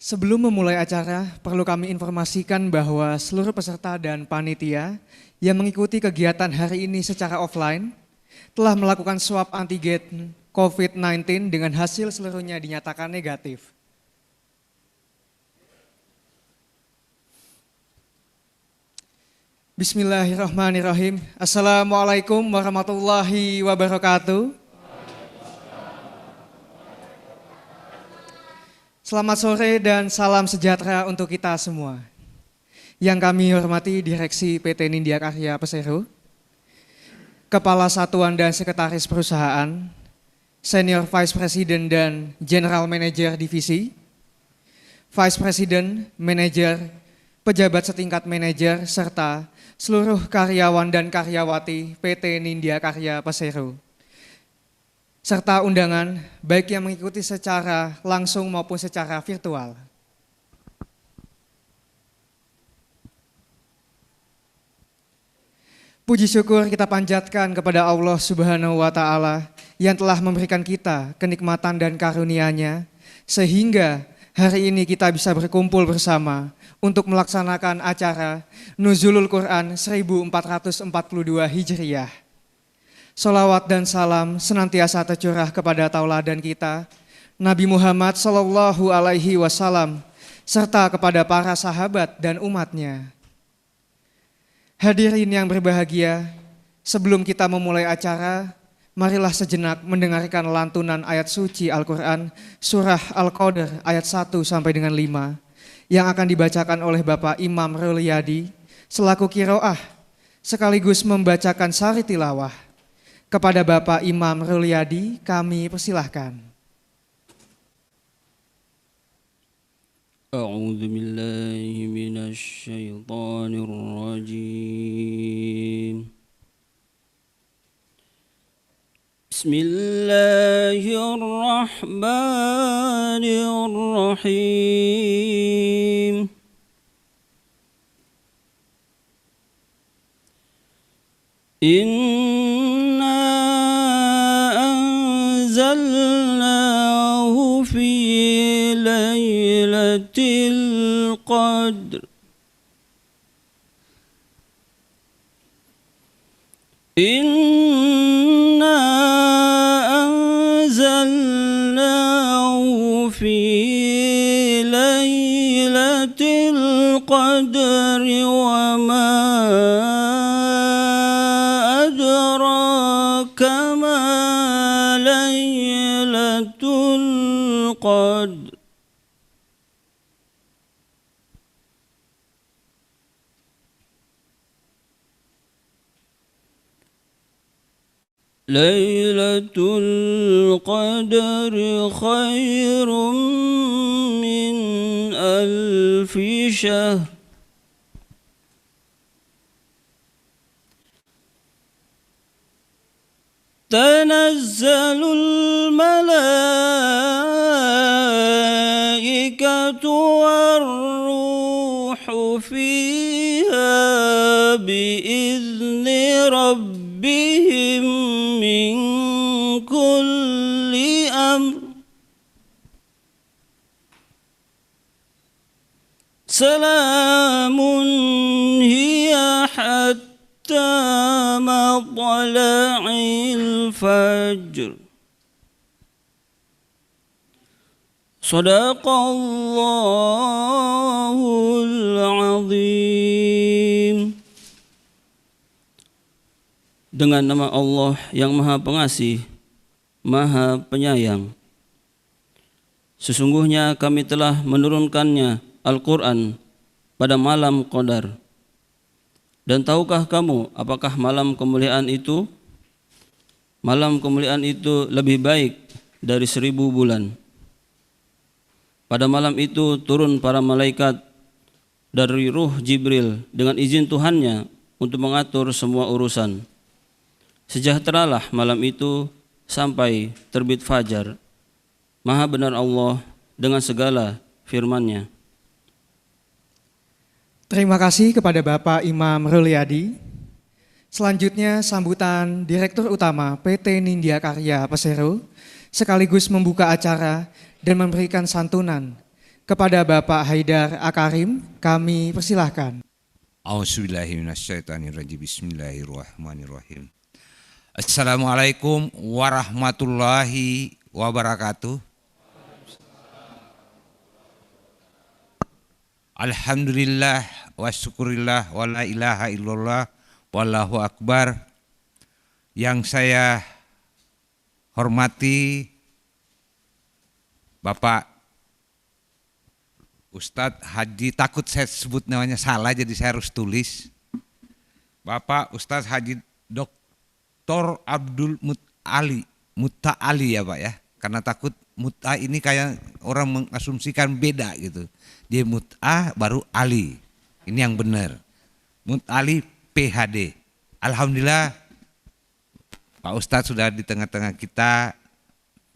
Sebelum memulai acara, perlu kami informasikan bahwa seluruh peserta dan panitia yang mengikuti kegiatan hari ini secara offline telah melakukan swab antigen COVID-19 dengan hasil seluruhnya dinyatakan negatif. Bismillahirrahmanirrahim. Assalamualaikum warahmatullahi wabarakatuh. Selamat sore dan salam sejahtera untuk kita semua. Yang kami hormati Direksi PT Nindya Karya Persero, Kepala Satuan dan Sekretaris Perusahaan, Senior Vice President dan General Manager Divisi, Vice President, Manager, pejabat setingkat manajer, serta seluruh karyawan dan karyawati PT Nindya Karya Persero, serta undangan baik yang mengikuti secara langsung maupun secara virtual. Puji syukur kita panjatkan kepada Allah Subhanahu wa Ta'ala yang telah memberikan kita kenikmatan dan karunia-Nya sehingga hari ini kita bisa berkumpul bersama untuk melaksanakan acara Nuzulul Quran 1442 Hijriyah. Salawat dan salam senantiasa tercurah kepada tauladan kita, Nabi Muhammad Sallallahu Alaihi Wasallam, serta kepada para sahabat dan umatnya. Hadirin yang berbahagia, sebelum kita memulai acara, marilah sejenak mendengarkan lantunan ayat suci Al-Quran, surah Al-Qadr ayat 1 sampai dengan 5, yang akan dibacakan oleh Bapak Imam Rulyadi, selaku kiroah, sekaligus membacakan sari tilawah. Kepada Bapak Imam Rulyadi kami persilahkan. A'udzu billahi minasy syaithanir rajim. Bismillahirrahmanirrahim. أنزلناه في ليلة القدر إنا أنزلناه في ليلة القدر وما أدراك ما ليلة القدر ليلة القدر خير من ألف شهر تنزل الملائكة والروح فيها بإذن ربهم من كل أمر سلام هي حتى مطلع الفجر صدق الله العظيم. Dengan nama Allah yang Maha Pengasih, Maha Penyayang. Sesungguhnya kami telah menurunkannya Al-Quran pada malam Qadar. Dan tahukah kamu apakah malam kemuliaan itu? Malam kemuliaan itu lebih baik dari 1000 bulan. Pada malam itu turun para malaikat dari ruh Jibril dengan izin Tuhannya untuk mengatur semua urusan. Sejahteralah malam itu sampai terbit fajar. Maha benar Allah dengan segala firman-Nya. Terima kasih kepada Bapak Imam Rulyadi. Selanjutnya sambutan Direktur Utama PT Nindya Karya Persero sekaligus membuka acara dan memberikan santunan Kepada Bapak Haidar Akarim, kami persilahkan. A'udzubillahiminasyaitonirrajim. Bismillahirrahmanirrahim. Assalamualaikum warahmatullahi wabarakatuh. Alhamdulillah wa syukurillah wa la ilaha illallah wallahu akbar. Yang saya hormati Bapak Ustadz Haji, takut saya sebut namanya salah jadi saya harus tulis. Bapak Ustadz Haji Dr. Abdul Muta'ali ya Pak ya. Karena takut Mut'a ini kayak orang mengasumsikan beda gitu. Dia Mut'a baru Ali. Ini yang benar. Mut'ali PhD. Alhamdulillah Pak Ustadz sudah di tengah-tengah kita,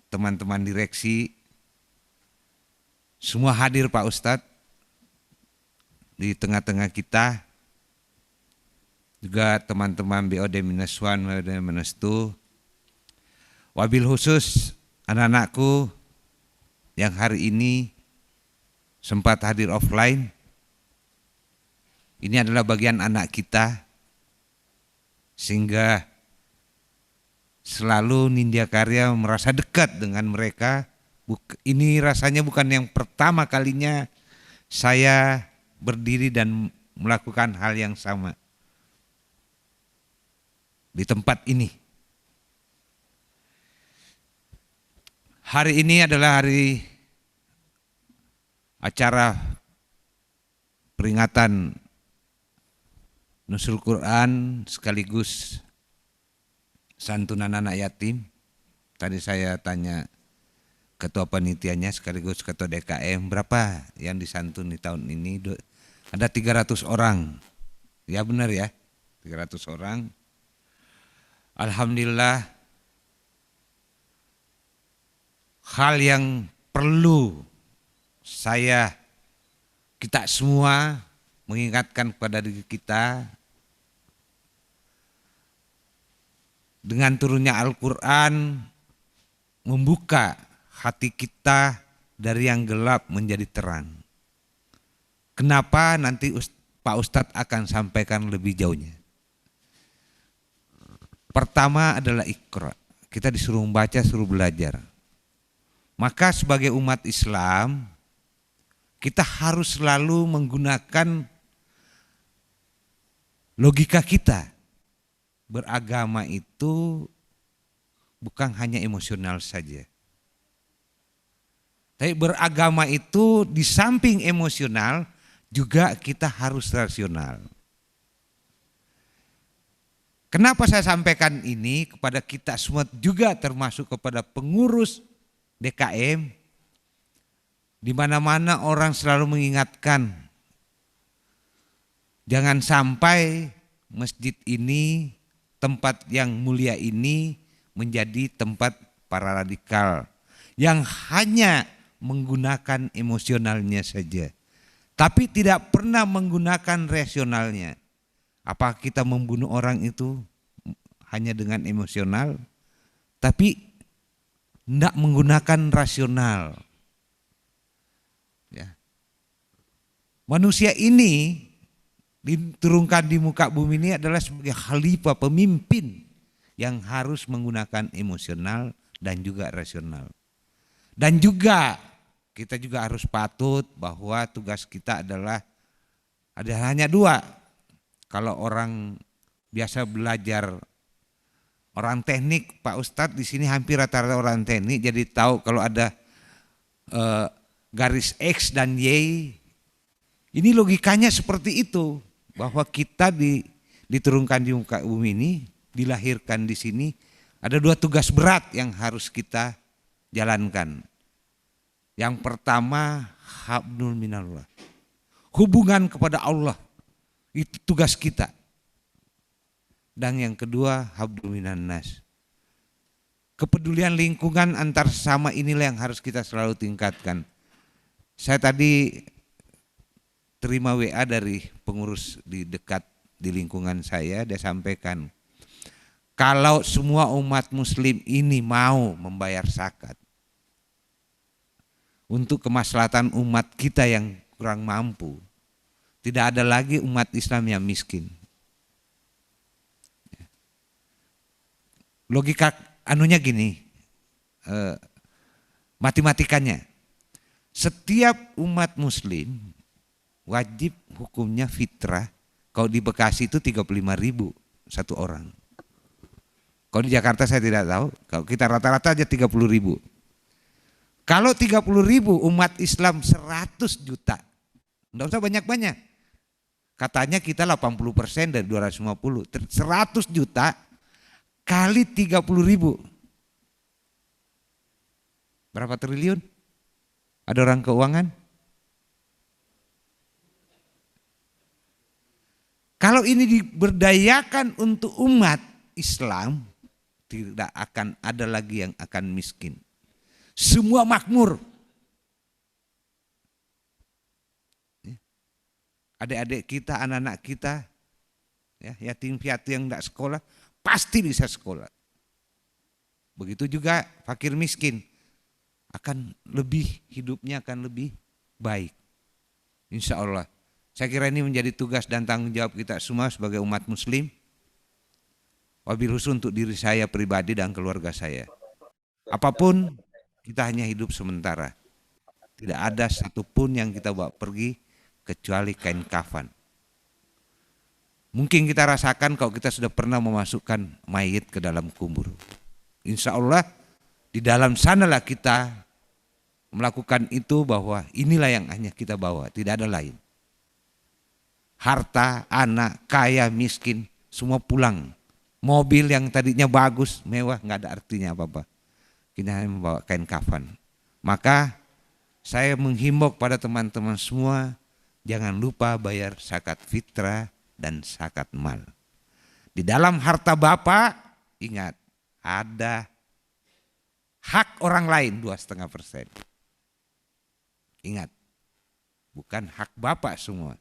teman-teman direksi. Semua hadir Pak Ustadz di tengah-tengah kita. Juga teman-teman BOD -1, BOD -2. Wabil khusus anak-anakku yang hari ini sempat hadir offline. Ini adalah bagian anak kita, sehingga selalu Nindya Karya merasa dekat dengan mereka. Ini rasanya bukan yang pertama kalinya saya berdiri dan melakukan hal yang sama di tempat ini. Hari ini adalah hari acara peringatan Nuzul Quran sekaligus santunan anak yatim. Tadi saya tanya ketua panitianya sekaligus ketua DKM, berapa yang disantun di tahun ini? Ada 300 orang. Ya benar ya, 300 orang. Alhamdulillah, hal yang perlu kita semua mengingatkan kepada diri kita, dengan turunnya Al-Quran membuka hati kita dari yang gelap menjadi terang. Kenapa nanti Pak Ustadz akan sampaikan lebih jauhnya. Pertama adalah Iqra. Kita disuruh membaca, suruh belajar. Maka sebagai umat Islam, kita harus selalu menggunakan logika kita. Beragama itu bukan hanya emosional saja. Tapi beragama itu di samping emosional juga kita harus rasional. Kenapa saya sampaikan ini kepada kita semua juga termasuk kepada pengurus DKM, di mana-mana orang selalu mengingatkan jangan sampai masjid ini, tempat yang mulia ini menjadi tempat para radikal yang hanya menggunakan emosionalnya saja, tapi tidak pernah menggunakan rasionalnya. Apa kita membunuh orang itu hanya dengan emosional, tapi tidak menggunakan rasional? Ya. Manusia ini diturunkan di muka bumi ini adalah sebagai khalifah, pemimpin yang harus menggunakan emosional dan juga rasional. Dan juga kita juga harus patut bahwa tugas kita adalah ada hanya dua. Kalau orang biasa belajar, orang teknik, Pak Ustadz di sini hampir rata-rata orang teknik, jadi tahu kalau ada garis X dan Y. Ini logikanya seperti itu, bahwa kita diturunkan di muka bumi ini, dilahirkan di sini, ada dua tugas berat yang harus kita jalankan. Yang pertama, hablum minallah, hubungan kepada Allah, itu tugas kita. Dan yang kedua, hablum minan nas, kepedulian lingkungan antar sesama, inilah yang harus kita selalu tingkatkan. Saya tadi terima WA dari pengurus di dekat di lingkungan saya, dia sampaikan, kalau semua umat muslim ini mau membayar zakat, untuk kemaslahatan umat kita yang kurang mampu. Tidak ada lagi umat Islam yang miskin. Logika anunya gini, matematikanya. Setiap umat muslim wajib hukumnya fitrah. Kalau di Bekasi itu 35.000 satu orang. Kalau di Jakarta saya tidak tahu. Kalau kita rata-rata aja 30.000. Kalau 30.000 umat Islam 100 juta. Enggak usah banyak-banyak. Katanya kita 80% dari 250. 100 juta kali 30.000. Berapa triliun? Ada orang keuangan? Kalau ini diberdayakan untuk umat Islam, tidak akan ada lagi yang akan miskin. Semua makmur. Adik-adik kita, anak-anak kita, ya, yatim piatu yang tidak sekolah, pasti bisa sekolah. Begitu juga fakir miskin, hidupnya akan lebih baik. Insya Allah. Saya kira ini menjadi tugas dan tanggung jawab kita semua sebagai umat muslim. Wabil khusus untuk diri saya pribadi dan keluarga saya. Apapun, kita hanya hidup sementara. Tidak ada satupun yang kita bawa pergi kecuali kain kafan. Mungkin kita rasakan kalau kita sudah pernah memasukkan mayit ke dalam kubur. Insya Allah di dalam sanalah kita melakukan itu, bahwa inilah yang hanya kita bawa, tidak ada lain. Harta, anak, kaya, miskin, semua pulang. Mobil yang tadinya bagus, mewah, nggak ada artinya apa-apa. Kita hanya membawa kain kafan. Maka saya menghimbau pada teman-teman semua, jangan lupa bayar zakat fitrah dan zakat mal. Di dalam harta Bapak, ingat, ada hak orang lain 2,5%. Ingat, bukan hak Bapak semua.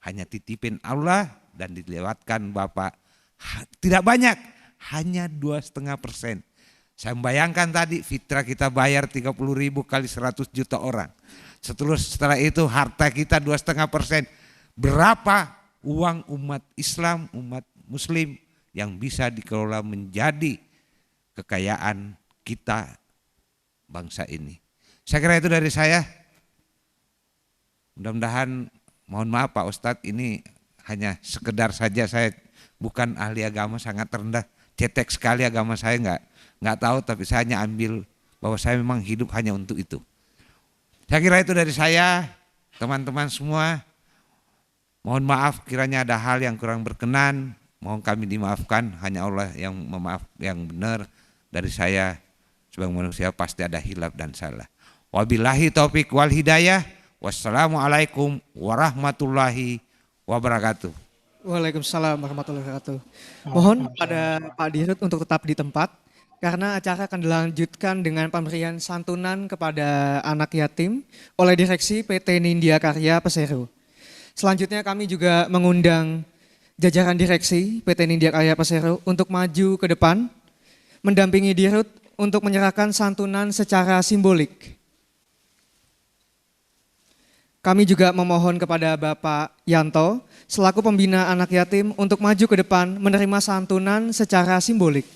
Hanya titipin Allah dan dilewatkan Bapak. Tidak banyak, hanya 2,5%. Saya membayangkan tadi fitrah kita bayar 30.000 kali 100 juta orang. Setelah itu harta kita 2,5%. Berapa uang umat Islam, umat muslim yang bisa dikelola menjadi kekayaan kita bangsa ini. Saya kira itu dari saya. Mudah-mudahan, mohon maaf Pak Ustadz, ini hanya sekedar saja, saya bukan ahli agama, sangat rendah, cetek sekali agama saya, nggak tahu, tapi saya hanya ambil bahwa saya memang hidup hanya untuk itu. Saya kira itu dari saya, teman-teman semua. Mohon maaf kiranya ada hal yang kurang berkenan, mohon kami dimaafkan, hanya Allah yang memaaf yang benar. Dari saya sebagai manusia pasti ada hilaf dan salah. Wabillahi taufik wal hidayah. Wassalamualaikum warahmatullahi wabarakatuh. Waalaikumsalam warahmatullahi wabarakatuh. Mohon pada Pak Dirut untuk tetap di tempat, karena acara akan dilanjutkan dengan pemberian santunan kepada anak yatim oleh Direksi PT Nindya Karya Persero. Selanjutnya kami juga mengundang jajaran Direksi PT Nindya Karya Persero untuk maju ke depan, mendampingi Dirut untuk menyerahkan santunan secara simbolik. Kami juga memohon kepada Bapak Yanto selaku pembina anak yatim untuk maju ke depan menerima santunan secara simbolik.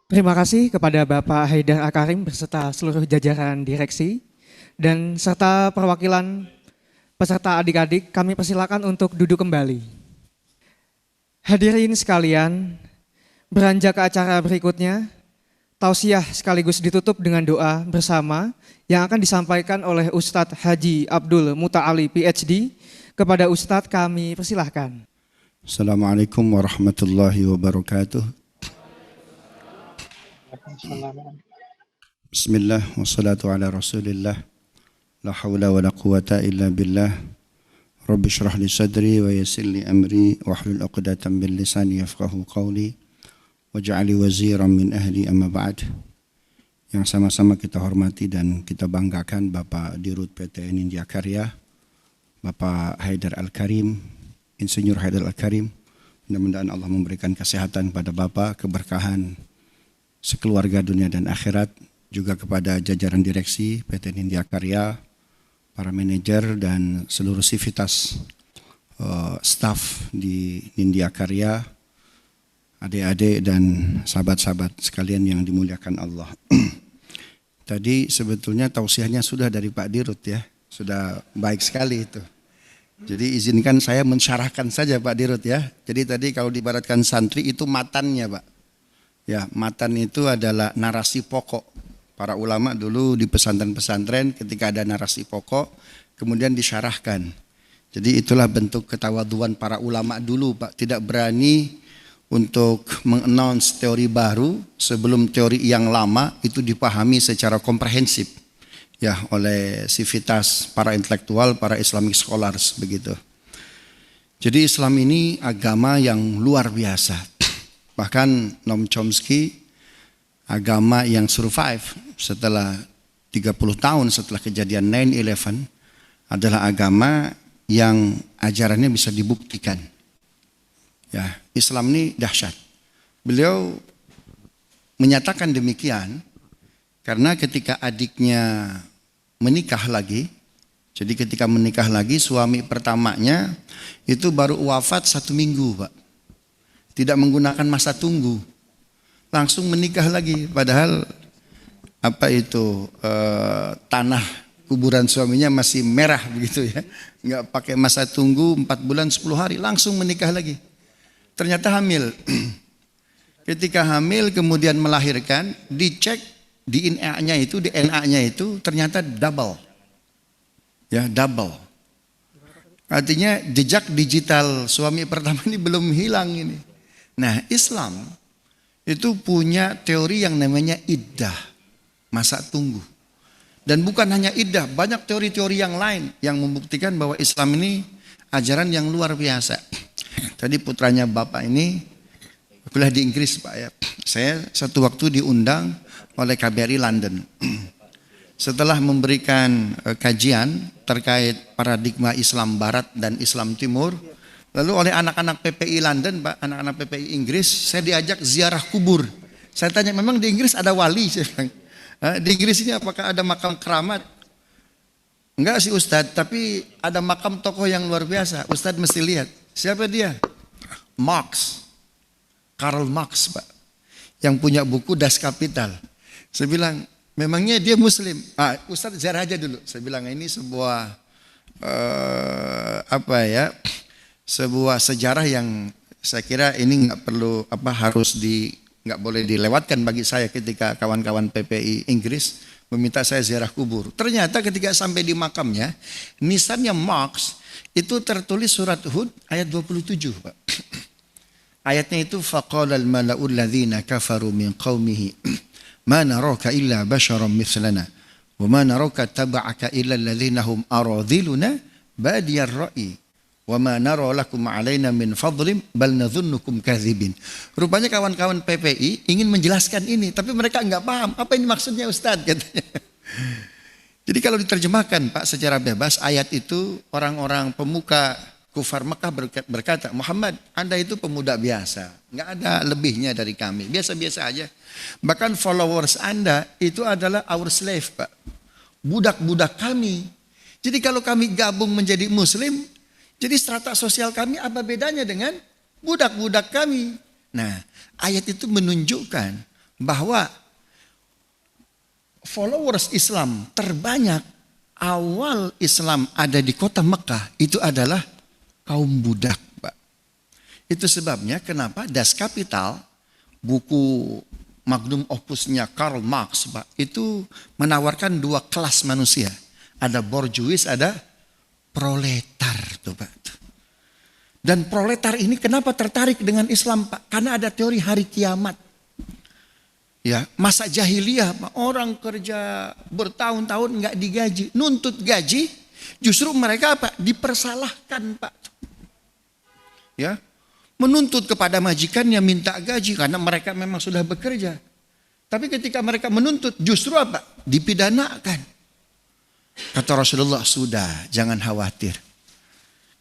Terima kasih kepada Bapak Haidar Akarim beserta seluruh jajaran direksi dan serta perwakilan peserta adik-adik, kami persilakan untuk duduk kembali. Hadirin sekalian, beranjak ke acara berikutnya, tausiah sekaligus ditutup dengan doa bersama yang akan disampaikan oleh Ustadz Haji Abdul Muta'ali PhD. Kepada Ustadz kami persilahkan. Assalamualaikum warahmatullahi wabarakatuh. Bismillah wassalatu ala rasulillah. La hawla wa la quwata illa billah. Rabbi syrah li sadri wa yassir li amri wahlul 'uqdatam min lisani yafqahu qawli waj'ali waziran min ahli amma ba'd. Yang sama-sama kita hormati dan kita banggakan Bapak Dirut PT Nindya Karya, Bapak Haidar Al-Karim, Insinyur Haidar Al-Karim. Mudah-mudahan Allah memberikan kesehatan pada Bapak, keberkahan sekeluarga dunia dan akhirat, juga kepada jajaran direksi PT Nindya Karya, para manajer dan seluruh sivitas staf di Nindya Karya, adik-adik dan sahabat-sahabat sekalian yang dimuliakan Allah. Tadi sebetulnya tausiahnya sudah dari Pak Dirut ya, sudah baik sekali itu. Jadi izinkan saya mensyarahkan saja Pak Dirut ya. Jadi tadi kalau diibaratkan santri itu matannya Pak. Ya, matan itu adalah narasi pokok. Para ulama dulu di pesantren-pesantren ketika ada narasi pokok kemudian disyarahkan. Jadi itulah bentuk ketawaduan para ulama dulu Pak. Tidak berani untuk meng-announce teori baru sebelum teori yang lama itu dipahami secara komprehensif. Ya, oleh sivitas para intelektual, para Islamic scholars begitu. Jadi Islam ini agama yang luar biasa. Bahkan Noam Chomsky, agama yang survive setelah 30 tahun setelah kejadian 9/11 adalah agama yang ajarannya bisa dibuktikan. Ya, Islam ini dahsyat. Beliau menyatakan demikian karena ketika adiknya menikah lagi, jadi ketika menikah lagi suami pertamanya itu baru wafat 1 minggu Pak. Tidak menggunakan masa tunggu, langsung menikah lagi. Padahal tanah kuburan suaminya masih merah begitu ya, nggak pakai masa tunggu 4 bulan 10 hari, langsung menikah lagi. Ternyata hamil. Ketika hamil kemudian melahirkan, dicek DNA-nya itu ternyata double. Ya, double. Artinya jejak digital suami pertama ini belum hilang ini. Nah, Islam itu punya teori yang namanya iddah, masa tunggu. Dan bukan hanya iddah, banyak teori-teori yang lain yang membuktikan bahwa Islam ini ajaran yang luar biasa. Tadi putranya Bapak ini kuliah di Inggris Pak ya. Saya satu waktu diundang oleh KBRI London. Setelah memberikan kajian terkait paradigma Islam Barat dan Islam Timur, lalu oleh anak-anak PPI London, Pak, anak-anak PPI Inggris, saya diajak ziarah kubur. Saya tanya, memang di Inggris ada wali? Saya bilang, di Inggris ini apakah ada makam keramat? Enggak sih Ustadz, tapi ada makam tokoh yang luar biasa. Ustadz mesti lihat. Siapa dia? Marx, Karl Marx Pak, yang punya buku Das Kapital. Saya bilang, memangnya dia Muslim? Ustadz ziarah aja dulu. Saya bilang ini sebuah sebuah sejarah yang saya kira ini nggak boleh dilewatkan bagi saya ketika kawan-kawan PPI Inggris meminta saya ziarah kubur. Ternyata ketika sampai di makamnya, nisannya Marx itu tertulis surat Hud ayat 27 Pak. Ayatnya itu faqala al-mala'u alladhina kafaru min qaumihi ma naraka illa basharan mithlana wa ma naraka taba'aka illa alladhina hum aradhiluna badiyar ra'i wa ma nara lakum 'alaina min fadlim bal nadhunnukum kadzibin. Rupanya kawan-kawan PPI ingin menjelaskan ini tapi mereka enggak paham apa ini maksudnya Ustaz katanya. Jadi kalau diterjemahkan Pak secara bebas ayat itu orang-orang pemuka kufar Mekah berkata, Muhammad, Anda itu pemuda biasa, nggak ada lebihnya dari kami, biasa-biasa aja. Bahkan followers Anda itu adalah our slave Pak, budak-budak kami. Jadi kalau kami gabung menjadi Muslim, jadi strata sosial kami apa bedanya dengan budak-budak kami? Nah, ayat itu menunjukkan bahwa followers Islam terbanyak awal Islam ada di kota Mekah itu adalah kaum budak, Pak. Itu sebabnya kenapa Das Kapital, buku magnum opusnya Karl Marx, Pak, itu menawarkan dua kelas manusia. Ada borjuis, ada proletar, tuh, Pak. Dan proletar ini kenapa tertarik dengan Islam, Pak? Karena ada teori hari kiamat. Ya, masa jahiliyah orang kerja bertahun-tahun nggak digaji, nuntut gaji, justru mereka apa? Dipersalahkan, Pak. Ya, menuntut kepada majikannya minta gaji karena mereka memang sudah bekerja. Tapi ketika mereka menuntut, justru apa? Dipidanakan. Kata Rasulullah, sudah, jangan khawatir.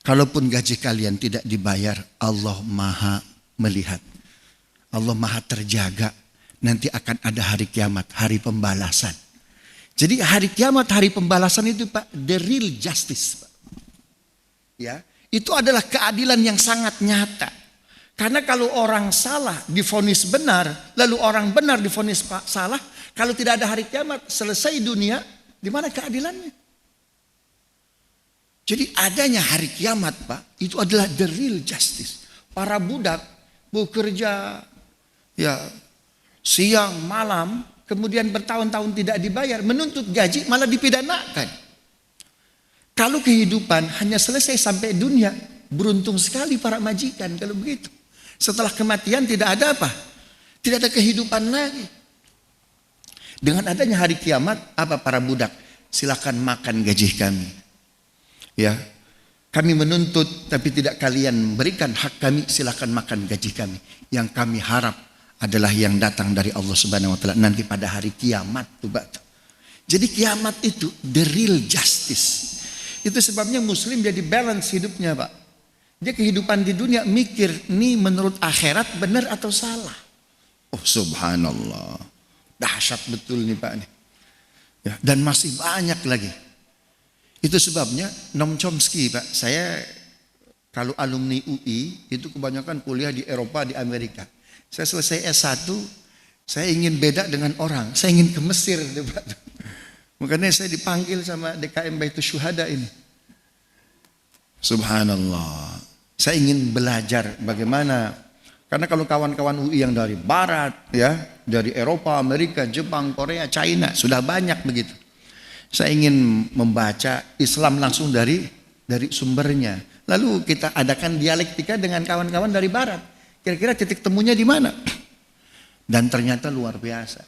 Kalaupun gaji kalian tidak dibayar, Allah Maha melihat. Allah Maha terjaga. Nanti akan ada hari kiamat, hari pembalasan. Jadi hari kiamat, hari pembalasan itu, Pak, the real justice, Pak. Ya, itu adalah keadilan yang sangat nyata. Karena kalau orang salah divonis benar, lalu orang benar divonis salah, kalau tidak ada hari kiamat, selesai dunia, di mana keadilannya? Jadi adanya hari kiamat, Pak, itu adalah the real justice. Para budak bekerja, ya, siang, malam, kemudian bertahun-tahun tidak dibayar, menuntut gaji, malah dipidanakan. Kalau kehidupan hanya selesai sampai dunia, beruntung sekali para majikan kalau begitu. Setelah kematian tidak ada apa? Tidak ada kehidupan lagi. Dengan adanya hari kiamat, apa para budak? Silakan makan gaji kami. Ya, kami menuntut tapi tidak kalian berikan hak kami, silakan makan gaji kami. Yang kami harap adalah yang datang dari Allah Subhanahu wa taala nanti pada hari kiamat, tuh, Pak. Jadi kiamat itu the real justice. Itu sebabnya muslim jadi balance hidupnya, Pak. Dia kehidupan di dunia mikir, ini menurut akhirat benar atau salah. Oh subhanallah, dahsyat betul nih, Pak nih. Ya, dan masih banyak lagi. Itu sebabnya Noam Chomsky, Pak, saya kalau alumni UI itu kebanyakan kuliah di Eropa, di Amerika. Saya selesai S1, saya ingin beda dengan orang. Saya ingin ke Mesir, Pak. Makanya saya dipanggil sama DKM Baitus Syuhada ini. Subhanallah. Saya ingin belajar bagaimana, karena kalau kawan-kawan UI yang dari Barat, ya, dari Eropa, Amerika, Jepang, Korea, China, sudah banyak begitu. Saya ingin membaca Islam langsung dari sumbernya. Lalu kita adakan dialektika dengan kawan-kawan dari Barat. Kira-kira titik temunya di mana? Dan ternyata luar biasa.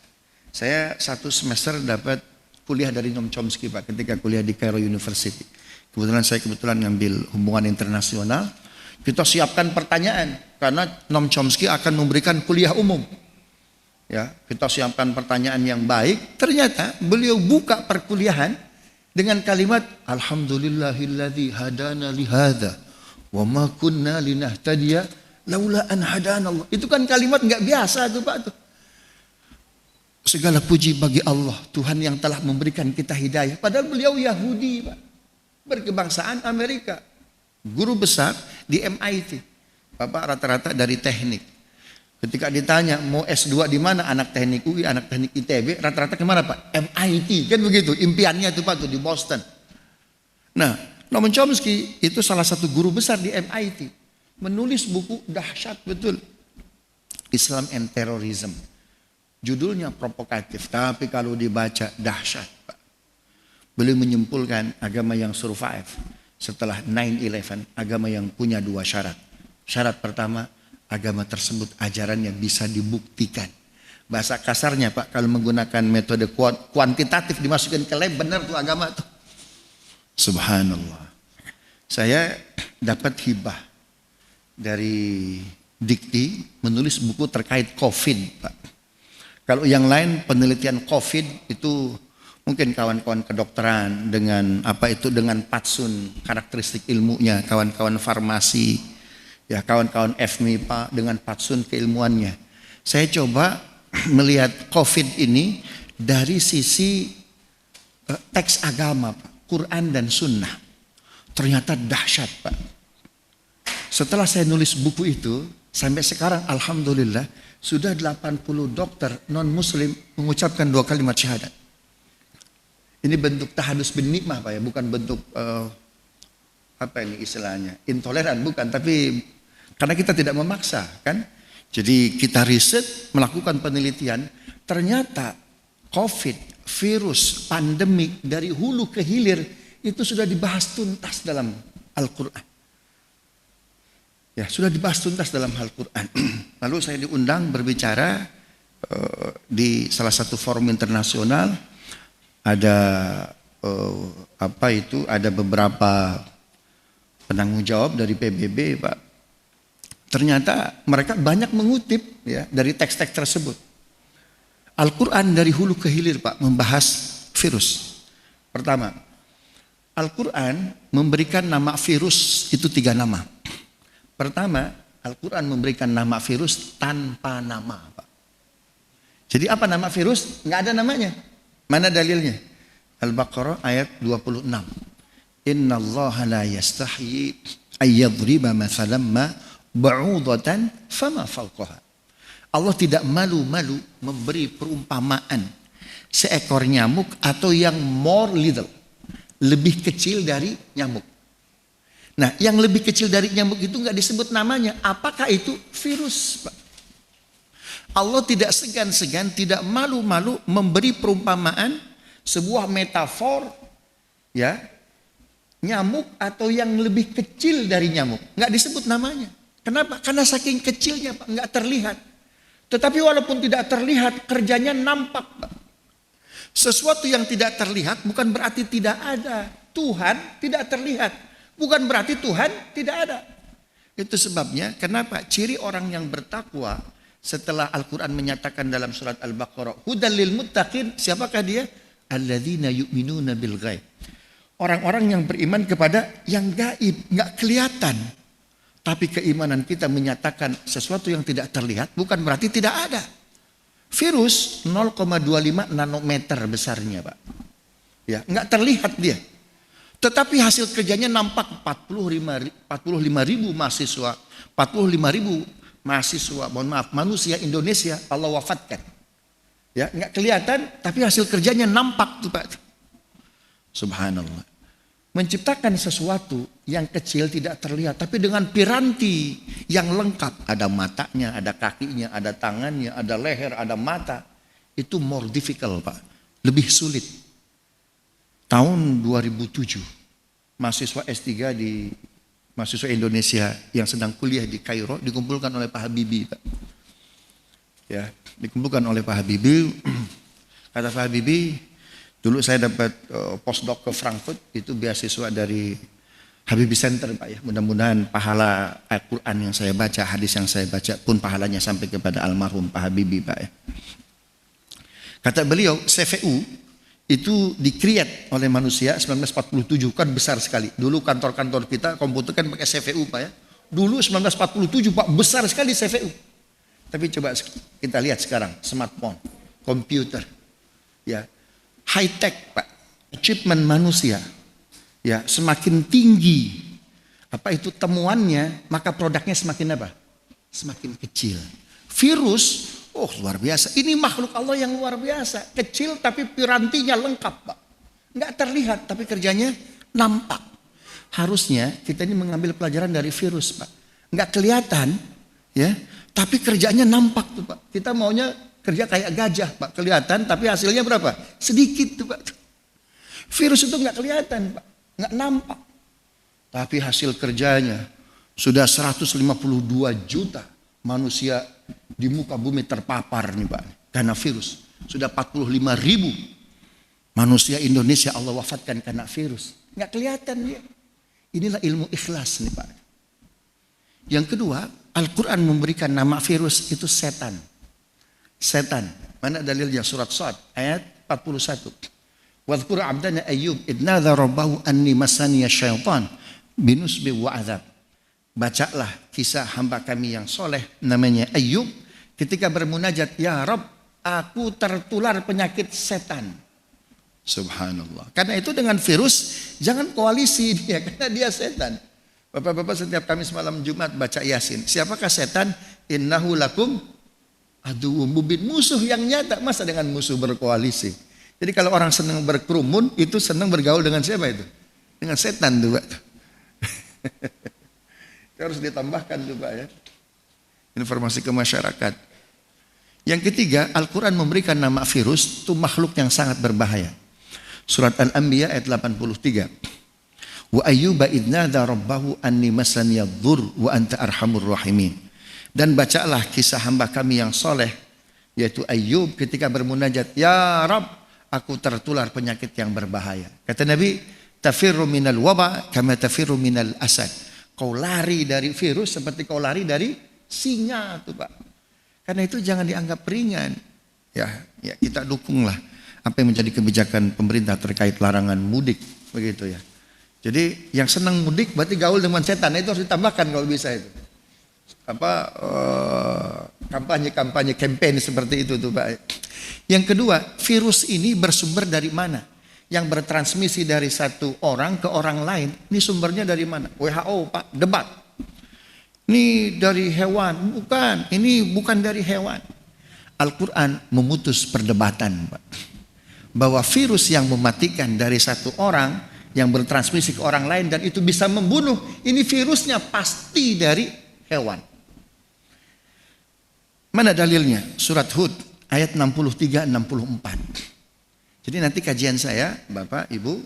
Saya 1 semester dapat kuliah dari Noam Chomsky, Pak, ketika kuliah di Cairo University. Kebetulan saya ngambil hubungan internasional. Kita siapkan pertanyaan karena Noam Chomsky akan memberikan kuliah umum. Ya, kita siapkan pertanyaan yang baik. Ternyata beliau buka perkuliahan dengan kalimat Alhamdulillahilladzi hadana lihada wa ma kunna linahtadiya laula an hadanallah. Itu kan kalimat nggak biasa tuh, Pak tuh. Segala puji bagi Allah, Tuhan yang telah memberikan kita hidayah. Padahal beliau Yahudi, Pak, berkebangsaan Amerika, guru besar di MIT. Bapak rata-rata dari teknik. Ketika ditanya mau S2 di mana, anak teknik UI, anak teknik ITB, rata-rata kemana, Pak? MIT, kan begitu. Impiannya itu, Pak, tuh di Boston. Nah, Noam Chomsky itu salah satu guru besar di MIT. Menulis buku dahsyat betul, Islam and Terrorism. Judulnya provokatif, tapi kalau dibaca dahsyat, Pak. Beliau menyimpulkan agama yang survive setelah 9/11, agama yang punya 2 syarat. Syarat pertama, agama tersebut ajaran yang bisa dibuktikan. Bahasa kasarnya, Pak, kalau menggunakan metode kuantitatif dimasukin ke lab, benar tuh agama tuh. Subhanallah. Saya dapat hibah dari Dikti menulis buku terkait COVID, Pak. Kalau yang lain penelitian COVID itu mungkin kawan-kawan kedokteran dengan dengan patsun karakteristik ilmunya, kawan-kawan farmasi, ya kawan-kawan FMIPA dengan patsun keilmuannya. Saya coba melihat COVID ini dari sisi teks agama, Pak, Quran dan Sunnah. Ternyata dahsyat, Pak. Setelah saya nulis buku itu, Sampai sekarang alhamdulillah sudah 80 dokter non-muslim mengucapkan 2 kalimat syahadat. Ini bentuk tahadus bin nikmah Pak ya, bukan bentuk apa ini istilahnya, intoleran bukan, tapi karena kita tidak memaksa kan. Jadi kita riset, melakukan penelitian, ternyata COVID, virus, pandemik dari hulu ke hilir itu sudah dibahas tuntas dalam Al-Quran. Ya, sudah dibahas tuntas dalam Al-Quran. Lalu saya diundang berbicara di salah satu forum internasional. Ada ada beberapa penanggung jawab dari PBB, Pak. Ternyata mereka banyak mengutip ya dari teks-teks tersebut. Al-Quran dari hulu ke hilir, Pak, membahas virus. Pertama, Al-Quran memberikan nama virus itu 3 nama. Pertama, Al-Quran memberikan nama virus tanpa nama, Pak. Jadi apa nama virus? Nggak ada namanya. Mana dalilnya? Al-Baqarah ayat 26. Inna Allah la yastahyi ayyadriba mathalan ma ba'udatan fama fawqaha. Allah tidak malu-malu memberi perumpamaan seekor nyamuk atau yang more little, lebih kecil dari nyamuk. Nah, yang lebih kecil dari nyamuk itu nggak disebut namanya. Apakah itu? Virus, Pak. Allah tidak segan-segan, tidak malu-malu memberi perumpamaan, sebuah metafor, ya, nyamuk atau yang lebih kecil dari nyamuk. Nggak disebut namanya. Kenapa? Karena saking kecilnya, Pak, nggak terlihat. Tetapi walaupun tidak terlihat, kerjanya nampak, Pak. Sesuatu yang tidak terlihat bukan berarti tidak ada. Tuhan tidak terlihat. Bukan berarti Tuhan tidak ada. Itu sebabnya kenapa ciri orang yang bertakwa setelah Al-Quran menyatakan dalam surat Al-Baqarah, hudal lil muttaqin, siapakah dia? Alladzina yu'minuna bil ghaib. Orang-orang yang beriman kepada yang gaib, nggak kelihatan. Tapi keimanan kita menyatakan sesuatu yang tidak terlihat bukan berarti tidak ada. Virus 0,25 nanometer besarnya, Pak. Ya, nggak terlihat dia. Tetapi hasil kerjanya nampak 45 ribu mahasiswa, 45 ribu mahasiswa, manusia Indonesia Allah wafatkan. Ya, nggak kelihatan, tapi hasil kerjanya nampak tuh, Pak. Subhanallah. Menciptakan sesuatu yang kecil tidak terlihat, tapi dengan piranti yang lengkap, ada matanya, ada kakinya, ada tangannya, ada leher, ada mata, itu more difficult, Pak. Lebih sulit. Tahun 2007, mahasiswa S3 mahasiswa Indonesia yang sedang kuliah di Kairo dikumpulkan oleh Pak Habibie, Pak. Ya, dikumpulkan oleh Pak Habibie. Kata Pak Habibie, dulu saya dapat postdoc ke Frankfurt, itu beasiswa dari Habibie Center, Pak ya. Mudah-mudahan pahala Al-Quran yang saya baca, hadis yang saya baca pun pahalanya sampai kepada almarhum Pak Habibie, Pak ya. Kata beliau, CVU itu di-create oleh manusia 1947, kan besar sekali. Dulu kantor-kantor kita komputer kan pakai CPU, Pak ya. Dulu 1947, Pak, besar sekali CPU. Tapi coba kita lihat sekarang, smartphone, komputer, ya, high tech, Pak, achievement manusia, ya, semakin tinggi. Apa itu temuannya, maka produknya semakin apa? Semakin kecil. Virus, oh luar biasa. Ini makhluk Allah yang luar biasa. Kecil tapi pirantinya lengkap, Pak. Nggak terlihat tapi kerjanya nampak. Harusnya kita ini mengambil pelajaran dari virus, Pak. Nggak kelihatan, ya, tapi kerjanya nampak tuh, Pak. Kita maunya kerja kayak gajah, Pak. Kelihatan tapi hasilnya berapa? Sedikit tuh, Pak. Virus itu nggak kelihatan, Pak. Nggak nampak. Tapi hasil kerjanya sudah 152 juta manusia di muka bumi terpapar nih, Pak, karena virus. Sudah 45 ribu manusia Indonesia Allah wafatkan karena virus. Nggak kelihatan dia. Inilah ilmu ikhlas nih, Pak. Yang kedua, Al-Quran memberikan nama virus itu setan. Setan. Mana dalilnya? Surat Shad ayat 41. Wadhkur abdana Ayyub idnadha rabbahu anni masaniya syaitan binusbi wa azab. Bacalah kisah hamba kami yang soleh namanya Ayyub ketika bermunajat, ya Rabb, aku tertular penyakit setan. Subhanallah. Karena itu dengan virus jangan koalisi dia, karena dia setan. Bapak-bapak setiap Kamis malam Jumat baca Yasin. Siapakah setan? Innahu lakum aduwwum mubin. Musuh yang nyata. Masa dengan musuh berkoalisi? Jadi kalau orang senang berkerumun, itu senang bergaul dengan siapa itu? Dengan setan tuh Pak. Itu harus ditambahkan tuh Pak ya. Informasi ke masyarakat. Yang ketiga, Al-Quran memberikan nama virus itu makhluk yang sangat berbahaya. Surat Al-Anbiya ayat 83. Wa ayyuba idnada rabbahu anni masani yadhur wa anta arhamur rahimin. Dan bacalah kisah hamba kami yang soleh, yaitu Ayyub ketika bermunajat, ya Rabb, aku tertular penyakit yang berbahaya. Kata Nabi, tafirru minal waba kama tafirru minal asad. Kau lari dari virus seperti kau lari dari singa tuh Pak. Karena itu jangan dianggap ringan. Ya kita dukunglah apa yang menjadi kebijakan pemerintah terkait larangan mudik begitu ya. Jadi yang senang mudik berarti gaul dengan setan, itu harus ditambahkan kalau bisa itu. Kampanye campaign seperti itu tuh Pak. Yang kedua, virus ini bersumber dari mana? Yang bertransmisi dari satu orang ke orang lain, ini sumbernya dari mana? WHO Pak, debat. Ini dari hewan, bukan. Ini bukan dari hewan. Al-Quran memutus perdebatan Pak. Bahwa virus yang mematikan dari satu orang yang bertransmisi ke orang lain dan itu bisa membunuh, ini virusnya pasti dari hewan. Mana dalilnya? Surat Hud ayat 63-64. Jadi nanti kajian saya Bapak Ibu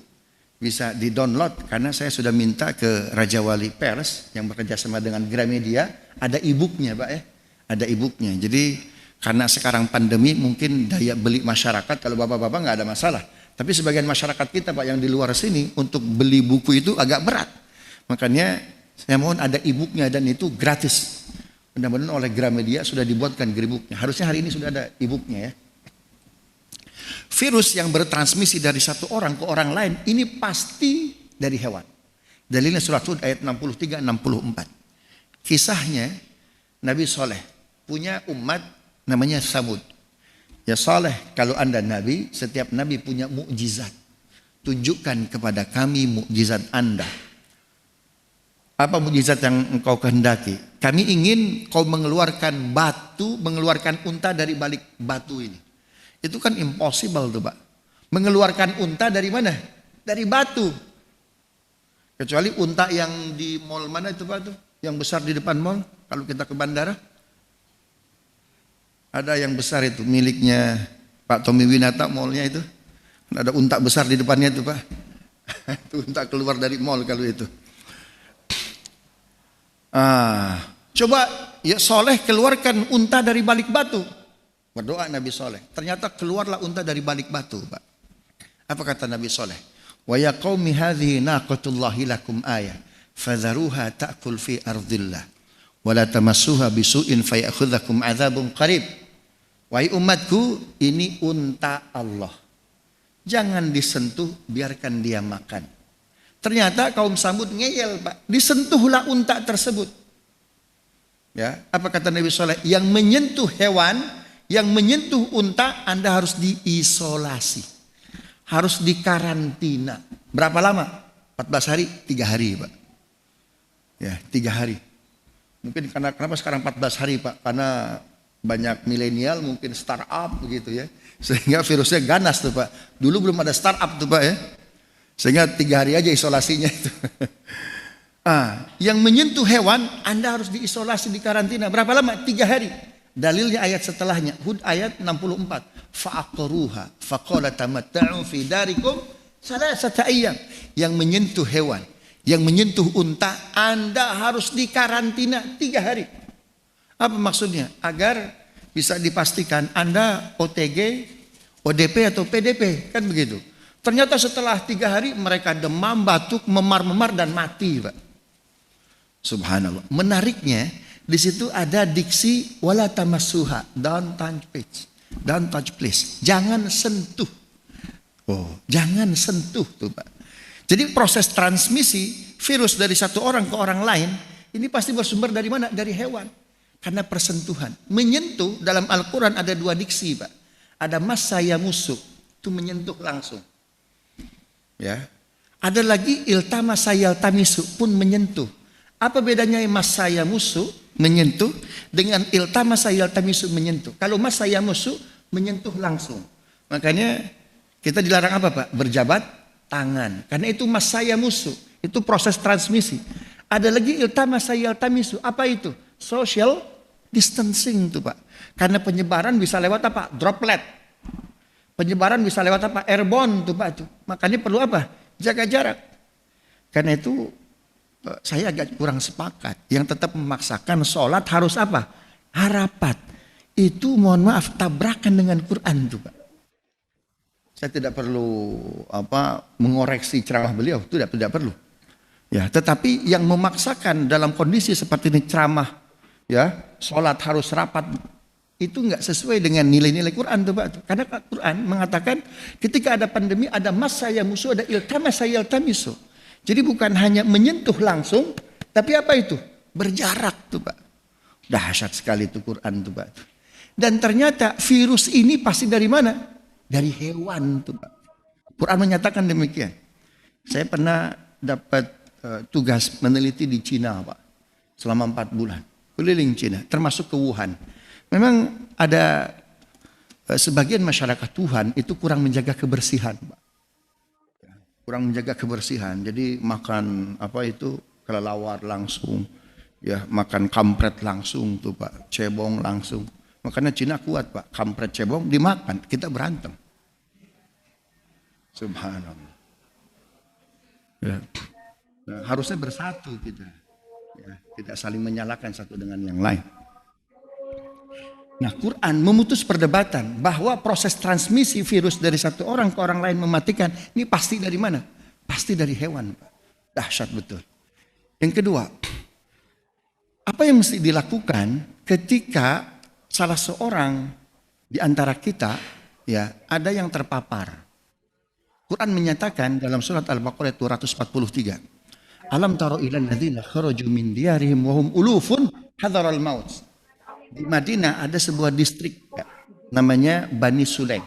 bisa di-download karena saya sudah minta ke Raja Wali Pers yang bekerja sama dengan Gramedia, ada e-booknya Pak ya. Ada e-booknya. Jadi karena sekarang pandemi mungkin daya beli masyarakat kalau Bapak-bapak nggak ada masalah. Tapi sebagian masyarakat kita Pak yang di luar sini untuk beli buku itu agak berat. Makanya saya mohon ada e-booknya dan itu gratis. Mudah-mudahan oleh Gramedia sudah dibuatkan e-booknya. Harusnya hari ini sudah ada e-booknya ya. Virus yang bertransmisi dari satu orang ke orang lain ini pasti dari hewan. Dalilnya surat Hud ayat 63-64. Kisahnya Nabi Saleh punya umat namanya Samud. Ya Saleh, kalau Anda Nabi, setiap Nabi punya mukjizat. Tunjukkan kepada kami mukjizat Anda. Apa mukjizat yang engkau kehendaki? Kami ingin kau mengeluarkan batu, mengeluarkan unta dari balik batu ini. Itu kan impossible tuh Pak. Mengeluarkan unta dari mana? Dari batu. Kecuali unta yang di mall mana itu Pak tuh? Yang besar di depan mall. Kalau kita ke bandara. Ada yang besar itu miliknya Pak Tommy Winata mallnya itu. Ada unta besar di depannya itu Pak. Itu unta keluar dari mall kalau itu. Coba ya Soleh keluarkan unta dari balik batu. Berdoa Nabi Soleh. Ternyata keluarlah unta dari balik batu Pak. Apa kata Nabi Soleh? Wa ya qaumi hadhihi naqatullahi lakum ayah. Fadharuha ta'kul fi ardillah. Wa la tamassuha bisu'in fayakhudhakum adzabun qarib. Wahai umatku, ini unta Allah. Jangan disentuh, biarkan dia makan. Ternyata kaum Samud ngeyel Pak. Disentuhlah unta tersebut. Ya, apa kata Nabi Soleh? Yang menyentuh hewan, yang menyentuh unta, Anda harus diisolasi. Harus dikarantina. Berapa lama? 14 hari, 3 hari Pak. Ya, 3 hari. Mungkin kenapa sekarang 14 hari Pak? Karena banyak milenial mungkin startup begitu ya. Sehingga virusnya ganas tuh Pak. Dulu belum ada startup tuh Pak ya. Sehingga 3 hari aja isolasinya itu. Yang menyentuh hewan Anda harus diisolasi, di karantina. Berapa lama? 3 hari. Dalilnya ayat setelahnya, Hud ayat 64. Fa'aqruha faqala tamatta'u fi darikum salasata ayyam. Yang menyentuh hewan, yang menyentuh unta, Anda harus dikarantina 3 hari. Apa maksudnya? Agar bisa dipastikan Anda OTG, ODP atau PDP, kan begitu. Ternyata setelah 3 hari mereka demam, batuk, memar-memar dan mati, Pak. Subhanallah. Menariknya di situ ada diksi wala tamassuha, don't touch please. Jangan sentuh. Jangan sentuh tuh Pak. Jadi proses transmisi virus dari satu orang ke orang lain ini pasti bersumber dari mana? Dari hewan. Karena persentuhan. Menyentuh dalam Al-Quran ada 2 diksi Pak. Ada massa yamusuk, itu menyentuh langsung. Ya. Ada lagi iltama sayal tamisu, pun menyentuh. Apa bedanya massa yamusu menyentuh dengan iltamasa yaltamisu menyentuh? Kalau massa yamusu menyentuh langsung. Makanya kita dilarang apa Pak? Berjabat tangan. Karena itu massa yamusu, itu proses transmisi. Ada lagi iltamasa yaltamisu. Apa itu? Social distancing itu Pak. Karena penyebaran bisa lewat apa? Droplet. Penyebaran bisa lewat apa? Airborne tuh Pak. Itu. Makanya perlu apa? Jaga jarak. Karena itu saya agak kurang sepakat. Yang tetap memaksakan sholat harus apa? Harapat. Itu mohon maaf tabrakan dengan Quran tuh Pak. Saya tidak perlu mengoreksi ceramah beliau. Tidak perlu. Ya, tetapi yang memaksakan dalam kondisi seperti ini ceramah, ya, sholat harus rapat, itu nggak sesuai dengan nilai-nilai Quran tuh Pak. Karena Quran mengatakan ketika ada pandemi ada massa yamusu, ada iltamasa yaltamisu. Jadi bukan hanya menyentuh langsung, tapi apa itu? Berjarak tuh Pak. Dahsyat sekali itu Quran tuh Pak. Dan ternyata virus ini pasti dari mana? Dari hewan tuh Pak. Quran menyatakan demikian. Saya pernah dapat tugas meneliti di Cina Pak. Selama 4 bulan. Keliling Cina, termasuk ke Wuhan. Memang ada sebagian masyarakat Wuhan itu kurang menjaga kebersihan Pak. Kurang menjaga kebersihan, jadi makan kelelawar langsung, ya makan kampret langsung tuh Pak, cebong langsung. Makanya Cina kuat Pak, kampret cebong dimakan, kita berantem. Subhanallah. Ya. Nah, harusnya bersatu kita, ya, tidak saling menyalahkan satu dengan yang lain. Nah, Quran memutus perdebatan bahwa proses transmisi virus dari satu orang ke orang lain mematikan. Ini pasti dari mana? Pasti dari hewan. Dahsyat betul. Yang kedua, apa yang mesti dilakukan ketika salah seorang di antara kita ya ada yang terpapar? Quran menyatakan dalam surat Al-Baqarah 243. Alam taro ilal ladzina kharaju min diyarihim wa hum ulufun hadaral maut. Di Madinah ada sebuah distrik namanya Bani Sulaim.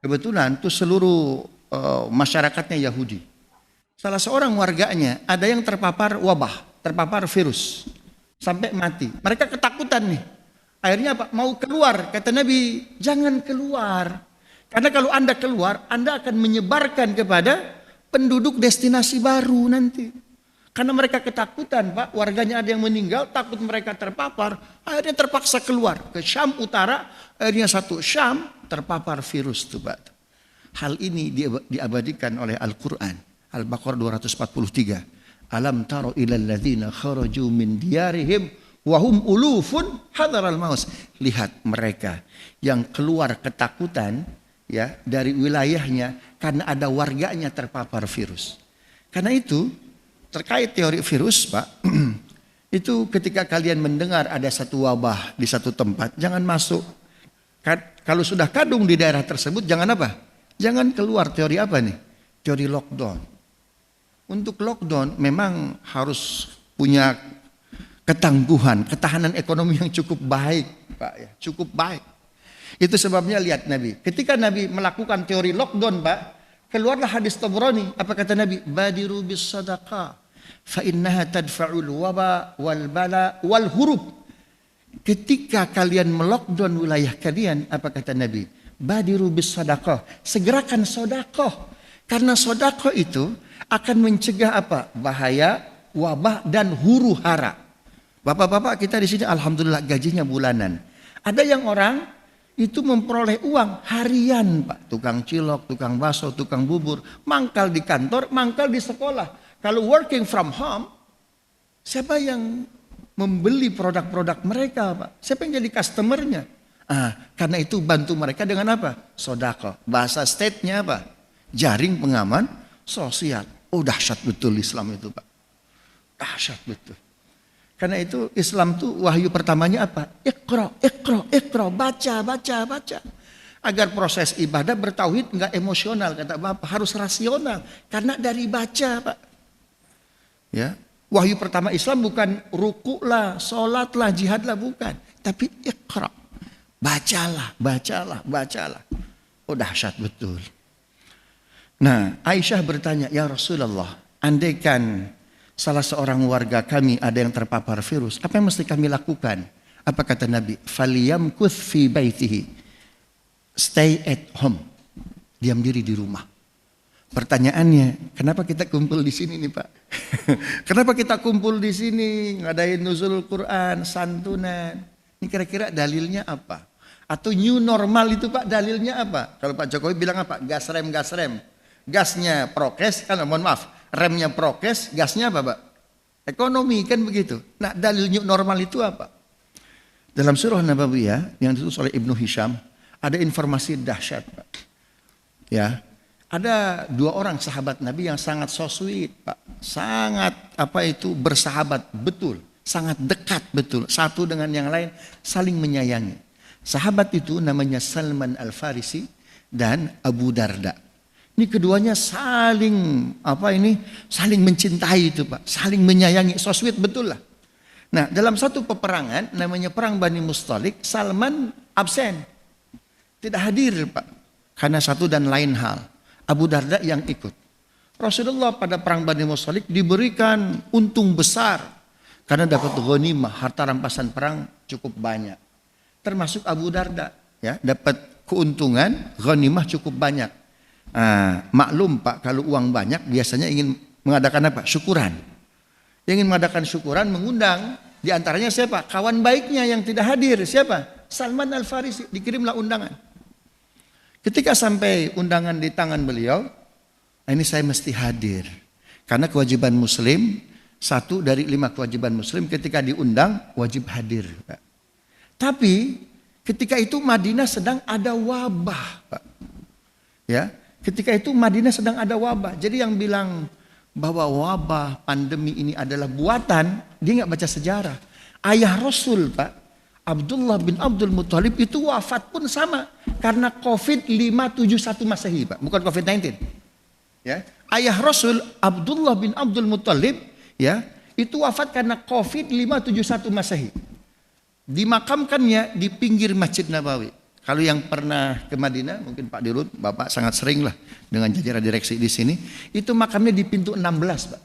Kebetulan itu seluruh masyarakatnya Yahudi. Salah seorang warganya ada yang terpapar wabah, terpapar virus sampai mati. Mereka ketakutan nih. Akhirnya apa? Mau keluar. Kata Nabi, jangan keluar. Karena kalau Anda keluar, Anda akan menyebarkan kepada penduduk destinasi baru nanti. Karena mereka ketakutan Pak, warganya ada yang meninggal, takut mereka terpapar, akhirnya terpaksa keluar ke Syam Utara, akhirnya satu Syam terpapar virus tuh Pak. Hal ini diabadikan oleh Al-Quran, Al-Baqarah 243. Alam taro ilal ladzina kharaju min diyarihim wahum ulufun hadaral maut. Lihat mereka yang keluar ketakutan ya dari wilayahnya karena ada warganya terpapar virus. Karena itu terkait teori virus Pak, itu ketika kalian mendengar ada satu wabah di satu tempat, jangan masuk. Kalau sudah kadung di daerah tersebut, jangan apa? Jangan keluar. Teori apa nih? Teori lockdown. Untuk lockdown memang harus punya ketangguhan, ketahanan ekonomi yang cukup baik Pak, ya, cukup baik. Itu sebabnya lihat Nabi. Ketika Nabi melakukan teori lockdown Pak, keluarlah hadis Tabrani. Apa kata Nabi? Badiru bis sadaqah fa innaha tadfa'ul waba wal bala wal hurub. Ketika kalian melockdown wilayah kalian, apa kata Nabi? Badiru bis sadaqah, segerakan sedekah. Karena sedekah itu akan mencegah apa? Bahaya, wabah dan huru hara. Bapak-bapak kita di sini alhamdulillah gajinya bulanan. Ada yang orang itu memperoleh uang harian Pak. Tukang cilok, tukang bakso, tukang bubur. Mangkal di kantor, mangkal di sekolah. Kalau working from home, siapa yang membeli produk-produk mereka Pak? Siapa yang jadi customernya? Karena itu bantu mereka dengan apa? Sodako. Bahasa state-nya apa? Jaring pengaman sosial. Oh dahsyat betul Islam itu Pak. Dahsyat betul. Karena itu Islam tuh wahyu pertamanya apa? Iqra, iqra, iqra, baca, baca, baca. Agar proses ibadah bertauhid enggak emosional kata Bapak, harus rasional. Karena dari baca Pak. Ya, wahyu pertama Islam bukan ruku lah, sholat lah, jihad lah, bukan. Tapi iqra. Bacalah, bacalah, bacalah. Oh dahsyat betul. Nah Aisyah bertanya, ya Rasulullah, andaikan salah seorang warga kami ada yang terpapar virus, apa yang mesti kami lakukan? Apa kata Nabi? Falyamkuth fi baitihi. Stay at home. Diam diri di rumah. Pertanyaannya, kenapa kita kumpul di sini nih Pak? Kenapa kita kumpul di sini ngadain nuzul Quran, santunan? Ini kira-kira dalilnya apa? Atau new normal itu Pak dalilnya apa? Kalau Pak Jokowi bilang apa? Gas rem, gas rem. Gasnya prokes, kan mohon maaf, remnya prokes, gasnya apa Pak? Ekonomi, kan begitu. Nah dalil new normal itu apa? Dalam surah Nabawiyah yang ditulis oleh Ibnu Hisham ada informasi dahsyat Pak. Ya, ada 2 orang sahabat Nabi yang sangat so sweet Pak. Sangat bersahabat betul, sangat dekat betul. Satu dengan yang lain saling menyayangi. Sahabat itu namanya Salman Al-Farisi dan Abu Darda. Ini keduanya saling mencintai itu Pak, saling menyayangi, so sweet betul lah. Nah, dalam satu peperangan namanya perang Bani Mustalik, Salman absen. Tidak hadir Pak, karena satu dan lain hal. Abu Darda yang ikut. Rasulullah pada perang Bani Mustalik diberikan untung besar karena dapat ghanimah, harta rampasan perang cukup banyak. Termasuk Abu Darda, ya, dapat keuntungan ghanimah cukup banyak. Maklum Pak, kalau uang banyak biasanya ingin mengadakan apa? Syukuran. Ingin mengadakan syukuran, mengundang di antaranya siapa? Kawan baiknya yang tidak hadir, siapa? Salman Al-Farisi, dikirimlah undangan. Ketika sampai undangan di tangan beliau, ini saya mesti hadir. Karena kewajiban muslim, 1 dari 5 kewajiban muslim ketika diundang wajib hadir. Pak. Tapi ketika itu Madinah sedang ada wabah. Pak. Ya, ketika itu Madinah sedang ada wabah. Jadi yang bilang bahwa wabah pandemi ini adalah buatan, dia nggak baca sejarah. Ayah Rasul Pak, Abdullah bin Abdul Muthalib itu wafat pun sama karena COVID 571 Masehi Pak, bukan COVID-19. Ya, ayah Rasul Abdullah bin Abdul Muthalib ya, itu wafat karena COVID 571 Masehi. Dimakamkannya di pinggir Masjid Nabawi. Kalau yang pernah ke Madinah, mungkin Pak Dirut, Bapak sangat sering lah dengan jajaran direksi di sini, itu makamnya di pintu 16 Pak,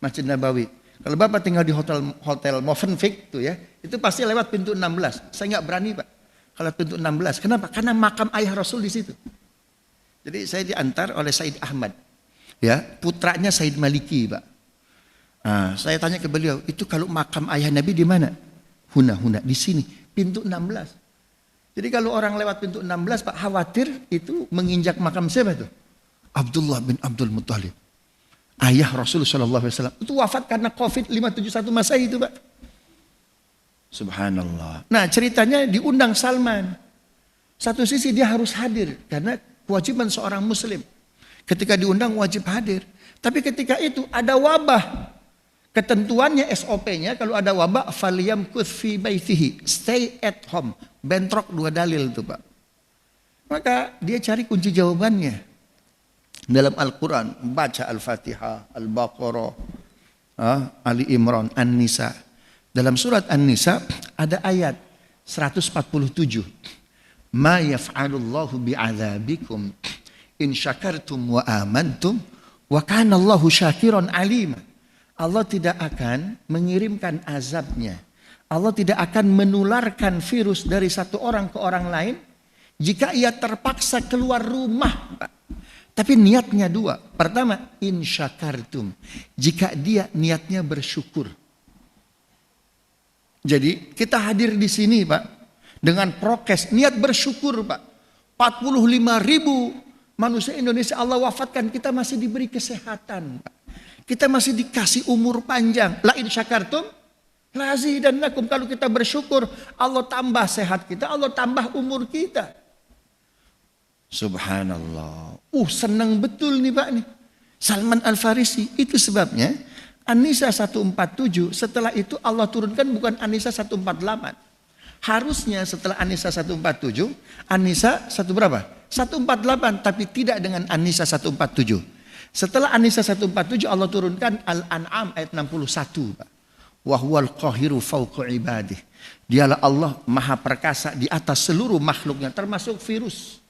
Masjid Nabawi. Kalau Bapak tinggal di hotel Movenpick tuh ya, itu pasti lewat pintu 16. Saya nggak berani Pak, kalau pintu 16. Kenapa? Karena makam ayah Rasul di situ. Jadi saya diantar oleh Said Ahmad, ya, putranya Said Maliki Pak. Saya tanya ke beliau, itu kalau makam ayah Nabi di mana? Huna di sini, pintu 16. Jadi kalau orang lewat pintu 16 Pak khawatir itu menginjak makam siapa tuh? Abdullah bin Abdul Muthalib. Ayah Rasulullah SAW. Itu wafat karena COVID 571 Masehi itu Pak. Subhanallah. Nah ceritanya diundang Salman. Satu sisi dia harus hadir karena kewajiban seorang muslim. Ketika diundang wajib hadir. Tapi ketika itu ada wabah. Ketentuannya SOP-nya kalau ada wabah falyamkuth fi baitihi, stay at home. Bentrok 2 dalil itu Pak. Maka dia cari kunci jawabannya. Dalam Al-Quran baca Al-Fatihah, Al-Baqarah, Ali Imran, An-Nisa. Dalam surat An-Nisa ada ayat 147. Ma yaf'alullahu bi'adzabikum in syakartum wa amantum wa kana Allahu syakiran alima. Allah tidak akan mengirimkan azabnya. Allah tidak akan menularkan virus dari satu orang ke orang lain jika ia terpaksa keluar rumah. Tapi niatnya 2. Pertama, in syakartum. Jika dia niatnya bersyukur. Jadi kita hadir di sini Pak dengan prokes, niat bersyukur Pak. 45.000 manusia Indonesia Allah wafatkan, kita masih diberi kesehatan Pak. Kita masih dikasih umur panjang. La in syakartum la azidannakum. Kalau kita bersyukur, Allah tambah sehat kita, Allah tambah umur kita. Subhanallah. Senang betul nih Pak nih. Salman Al-Farisi. Itu sebabnya An-Nisa 147, setelah itu Allah turunkan bukan An-Nisa 148. Harusnya setelah An-Nisa 147, An-Nisa 1 berapa? 148, tapi tidak dengan An-Nisa 147. Setelah An-Nisa 147 Allah turunkan Al-An'am ayat 61 Pak. Wa huwal qahiru fawqa ibadih. Dialah Allah maha perkasa di atas seluruh makhluknya termasuk virus.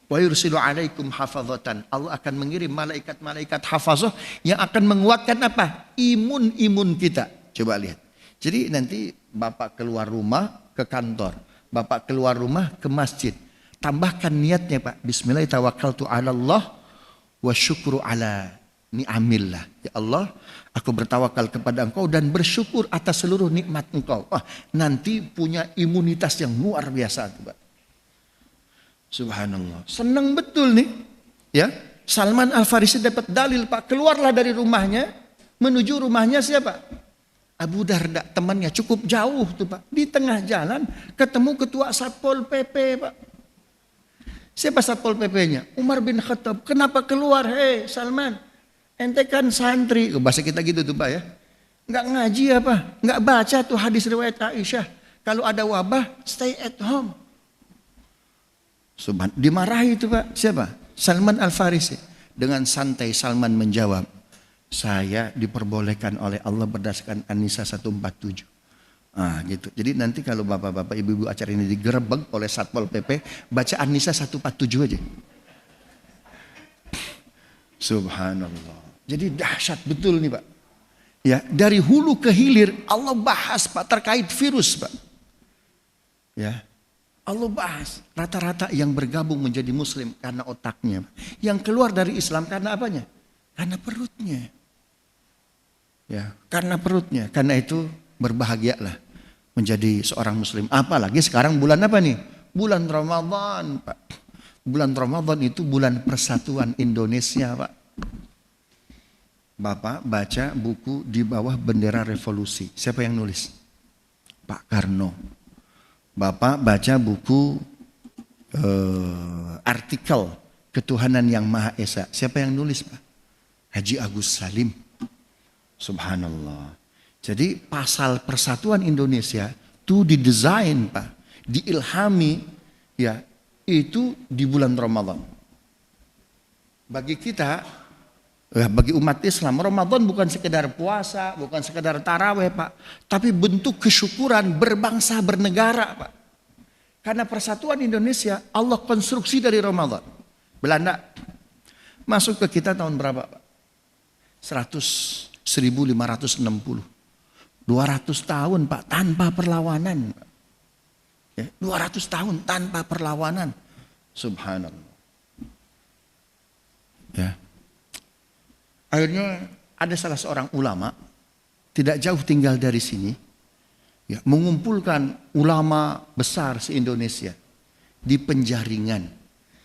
Wa yursilu alaikum hafazatan. Allah akan mengirim malaikat-malaikat hafazah yang akan menguatkan apa? Imun kita. Coba lihat. Jadi nanti Bapak keluar rumah ke kantor, Bapak keluar rumah ke masjid. Tambahkan niatnya Pak. Bismillahirrahmanirrahim. Ala Allah wa syukru ala ni'amillah. Ya Allah, aku bertawakal kepada Engkau dan bersyukur atas seluruh nikmat Engkau. Nanti punya imunitas yang luar biasa tuh Pak. Subhanallah. Senang betul nih. Ya, Salman Al-Farisi dapat dalil Pak. Keluarlah dari rumahnya menuju rumahnya siapa? Abu Darda, temannya, cukup jauh tuh Pak. Di tengah jalan ketemu ketua Satpol PP Pak. Siapa Satpol PP-nya? Umar bin Khattab. Kenapa keluar? Hei Salman, ente kan santri. Bahasa kita gitu tuh Pak ya. Nggak ngaji apa? Nggak baca tuh hadis riwayat Aisyah. Kalau ada wabah, stay at home. Dimarahi itu Pak. Siapa? Salman Al-Farisi. Dengan santai Salman menjawab, saya diperbolehkan oleh Allah berdasarkan An-Nisa 147. Gitu. Jadi nanti kalau bapak-bapak, ibu-ibu acara ini digerebek oleh Satpol PP, baca An-Nisa 147 aja. Subhanallah. Jadi dahsyat betul nih Pak. Ya, dari hulu ke hilir Allah bahas Pak terkait virus Pak. Ya. Allah bahas rata-rata yang bergabung menjadi muslim karena otaknya. Yang keluar dari Islam karena apanya? Karena perutnya. Ya, karena perutnya. Karena itu berbahagialah menjadi seorang muslim. Apalagi sekarang bulan apa nih? Bulan Ramadan, Pak. Bulan Ramadan itu bulan persatuan Indonesia, Pak. Bapak baca buku Di Bawah Bendera Revolusi. Siapa yang nulis? Pak Karno. Bapak baca buku artikel Ketuhanan Yang Maha Esa. Siapa yang nulis, Pak? Haji Agus Salim. Subhanallah. Jadi pasal persatuan Indonesia itu didesain Pak, diilhami ya itu di bulan Ramadan. Bagi kita, bagi umat Islam, Ramadan bukan sekedar puasa, bukan sekedar taraweh Pak, tapi bentuk kesyukuran berbangsa bernegara Pak. Karena persatuan Indonesia Allah konstruksi dari Ramadan. Belanda masuk ke kita tahun berapa Pak? 1560. 200 tahun Pak tanpa perlawanan. Ya, 200 tahun tanpa perlawanan. Subhanallah. Ya. Akhirnya ada salah seorang ulama tidak jauh tinggal dari sini, ya, mengumpulkan ulama besar se-Indonesia di Penjaringan.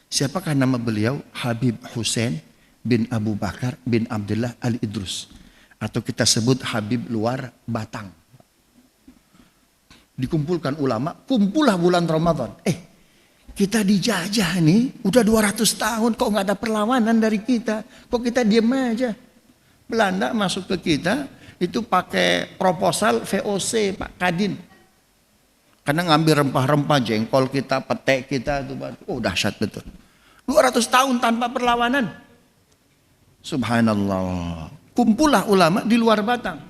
Siapakah nama beliau? Habib Hussein bin Abu Bakar bin Abdullah Al-Idrus. Atau kita sebut Habib Luar Batang. Dikumpulkan ulama, kumpullah bulan Ramadan. Kita dijajah nih, udah 200 tahun kok nggak ada perlawanan dari kita. Kok kita diem aja. Belanda masuk ke kita, itu pakai proposal VOC Pak Kadin. Karena ngambil rempah-rempah, jengkol kita, pete kita. Dahsyat betul. 200 tahun tanpa perlawanan. Subhanallah. Kumpullah ulama di Luar Batang.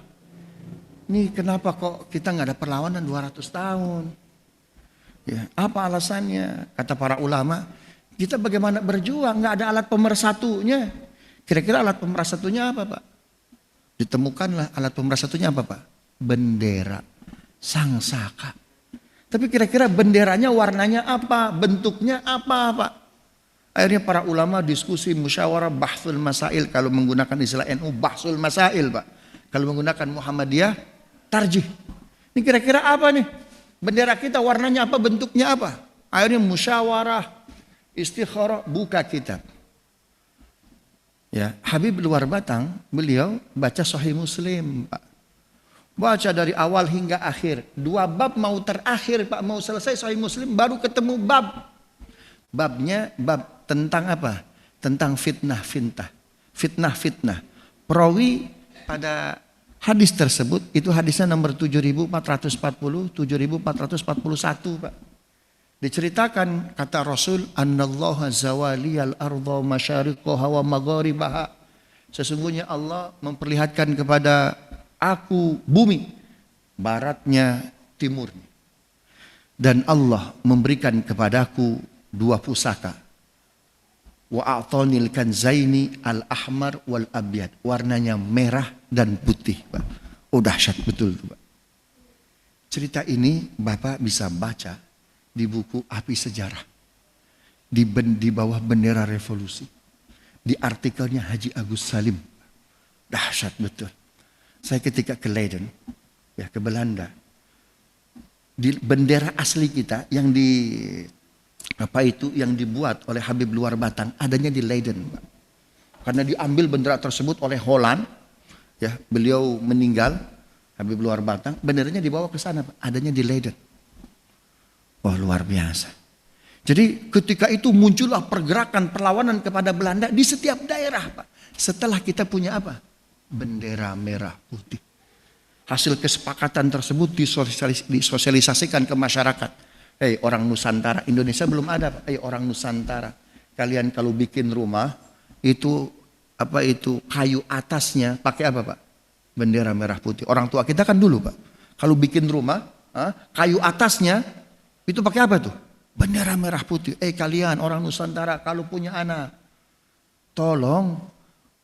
Nih kenapa kok kita nggak ada perlawanan 200 tahun? Ya, apa alasannya? Kata para ulama, kita bagaimana berjuang nggak ada alat pemersatunya. Kira-kira alat pemersatunya apa Pak? Ditemukanlah alat pemersatunya apa Pak? Bendera, sangsaka. Tapi kira-kira benderanya warnanya apa? Bentuknya apa Pak? Akhirnya para ulama diskusi musyawarah bahsul masail. Kalau menggunakan istilah NU bahsul masail Pak. Kalau menggunakan Muhammadiyah tarjih. Ini kira-kira apa nih? Bendera kita warnanya apa, bentuknya apa? Akhirnya musyawarah, istikharah, buka kitab. Ya, Habib Luar Batang beliau baca Sahih Muslim Pak. Baca dari awal hingga akhir. 2 bab mau terakhir Pak, mau selesai Sahih Muslim baru ketemu bab. Babnya bab tentang apa? Tentang fitnah. Perawi pada hadis tersebut itu hadisnya nomor 7440, 7441 Pak. Diceritakan kata Rasul, Annallaha zawaliyal arda masyariqaha wa magharibaha. Sesungguhnya Allah memperlihatkan kepada aku bumi, baratnya, timurnya. Dan Allah memberikan kepadaku 2 pusaka. Wa a'tanil kanzaini al-ahmar wal abyad. Warnanya merah dan putih, Pak. Oh, dahsyat betul tuh, Pak. Cerita ini Bapak bisa baca di buku Api Sejarah. Di bawah bendera revolusi. Di artikelnya Haji Agus Salim. Dahsyat betul. Saya ketika ke Leiden, ya ke Belanda. Di bendera asli kita yang yang dibuat oleh Habib Luar Batang adanya di Leiden, Pak. Karena diambil bendera tersebut oleh Holland, ya, beliau meninggal, Habib Luar Batang, benderanya dibawa ke sana, Pak. Adanya di Leiden. Wah, luar biasa. Jadi ketika itu muncullah pergerakan perlawanan kepada Belanda di setiap daerah, Pak. Setelah kita punya apa? Bendera merah putih. Hasil kesepakatan tersebut disosialisasikan ke masyarakat. Hei orang Nusantara, Indonesia belum ada, Pak. Hei orang Nusantara, kalian kalau bikin rumah itu kayu atasnya pakai apa, Pak? Bendera merah putih. Orang tua kita kan dulu, Pak, kalau bikin rumah, kayu atasnya itu pakai apa tuh? Bendera merah putih. Kalian orang Nusantara kalau punya anak, tolong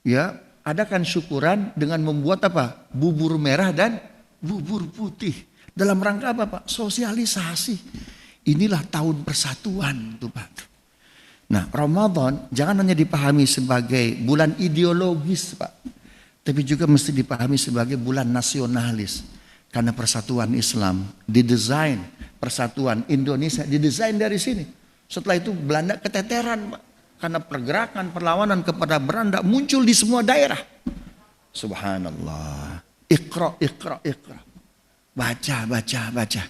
ya adakan syukuran dengan membuat apa? Bubur merah dan bubur putih. Dalam rangka apa, Pak? Sosialisasi. Inilah tahun persatuan tuh, Pak. Nah, Ramadan jangan hanya dipahami sebagai bulan ideologis, Pak. Tapi juga mesti dipahami sebagai bulan nasionalis. Karena persatuan Islam didesain, persatuan Indonesia didesain dari sini. Setelah itu Belanda keteteran, Pak. Karena pergerakan perlawanan kepada Belanda muncul di semua daerah. Subhanallah. Iqra, iqra, iqra. Baca, baca, baca.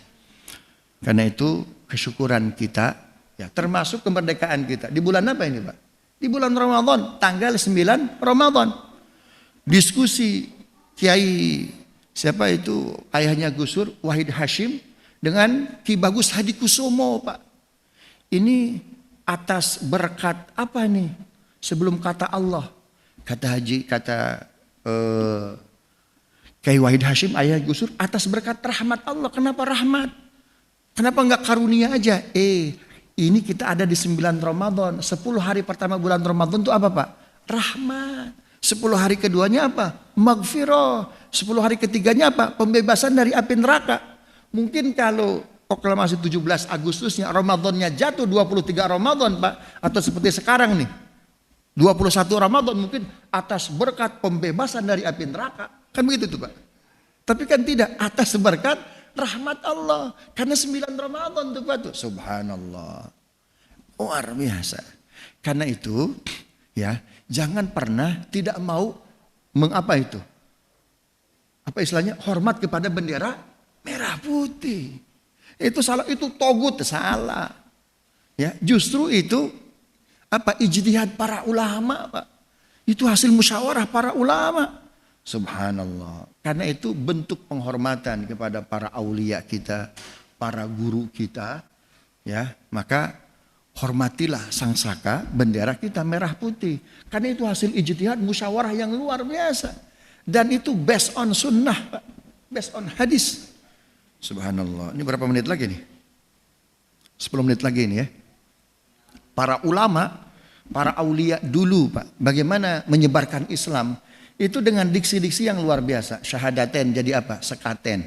Karena itu kesyukuran kita, ya, termasuk kemerdekaan kita. Di bulan apa ini, Pak? Di bulan Ramadan, tanggal 9 Ramadan. Diskusi Kiai, siapa itu, ayahnya Gus Dur, Wahid Hashim, dengan Ki Bagus Hadikusumo, Pak. Ini atas berkat apa nih? Sebelum kata Allah, kata Kiai Wahid Hashim, ayah Gus Dur, atas berkat rahmat Allah. Kenapa rahmat? Kenapa enggak karunia aja? Ini kita ada di 9 Ramadan. 10 hari pertama bulan Ramadan itu apa, Pak? Rahmat. 10 hari keduanya apa? Maghfirah. 10 hari ketiganya apa? Pembebasan dari api neraka. Mungkin kalau proklamasi 17 Agustusnya, Ramadannya jatuh 23 Ramadan, Pak. Atau seperti sekarang nih, 21 Ramadan mungkin atas berkat pembebasan dari api neraka. Kan begitu tuh, Pak. Tapi kan tidak, atas berkat rahmat Allah. Karena 9 Ramadan tuh, Pak, tuh. Subhanallah. Luar biasa. Karena itu, ya, jangan pernah tidak mau apa istilahnya, hormat kepada bendera merah putih. Itu salah, itu togut, salah. Ya, justru itu ijtihad para ulama, Pak. Itu hasil musyawarah para ulama. Subhanallah. Karena itu bentuk penghormatan kepada para aulia kita, para guru kita, ya. Maka hormatilah sang saka bendera kita merah putih. Karena itu hasil ijtihad musyawarah yang luar biasa. Dan itu based on sunnah, Pak. Based on hadis. Subhanallah. Ini berapa menit lagi nih? 10 menit lagi ini, ya. Para ulama, para aulia dulu, Pak, bagaimana menyebarkan Islam itu dengan diksi-diksi yang luar biasa. Syahadaten jadi apa? Sekaten.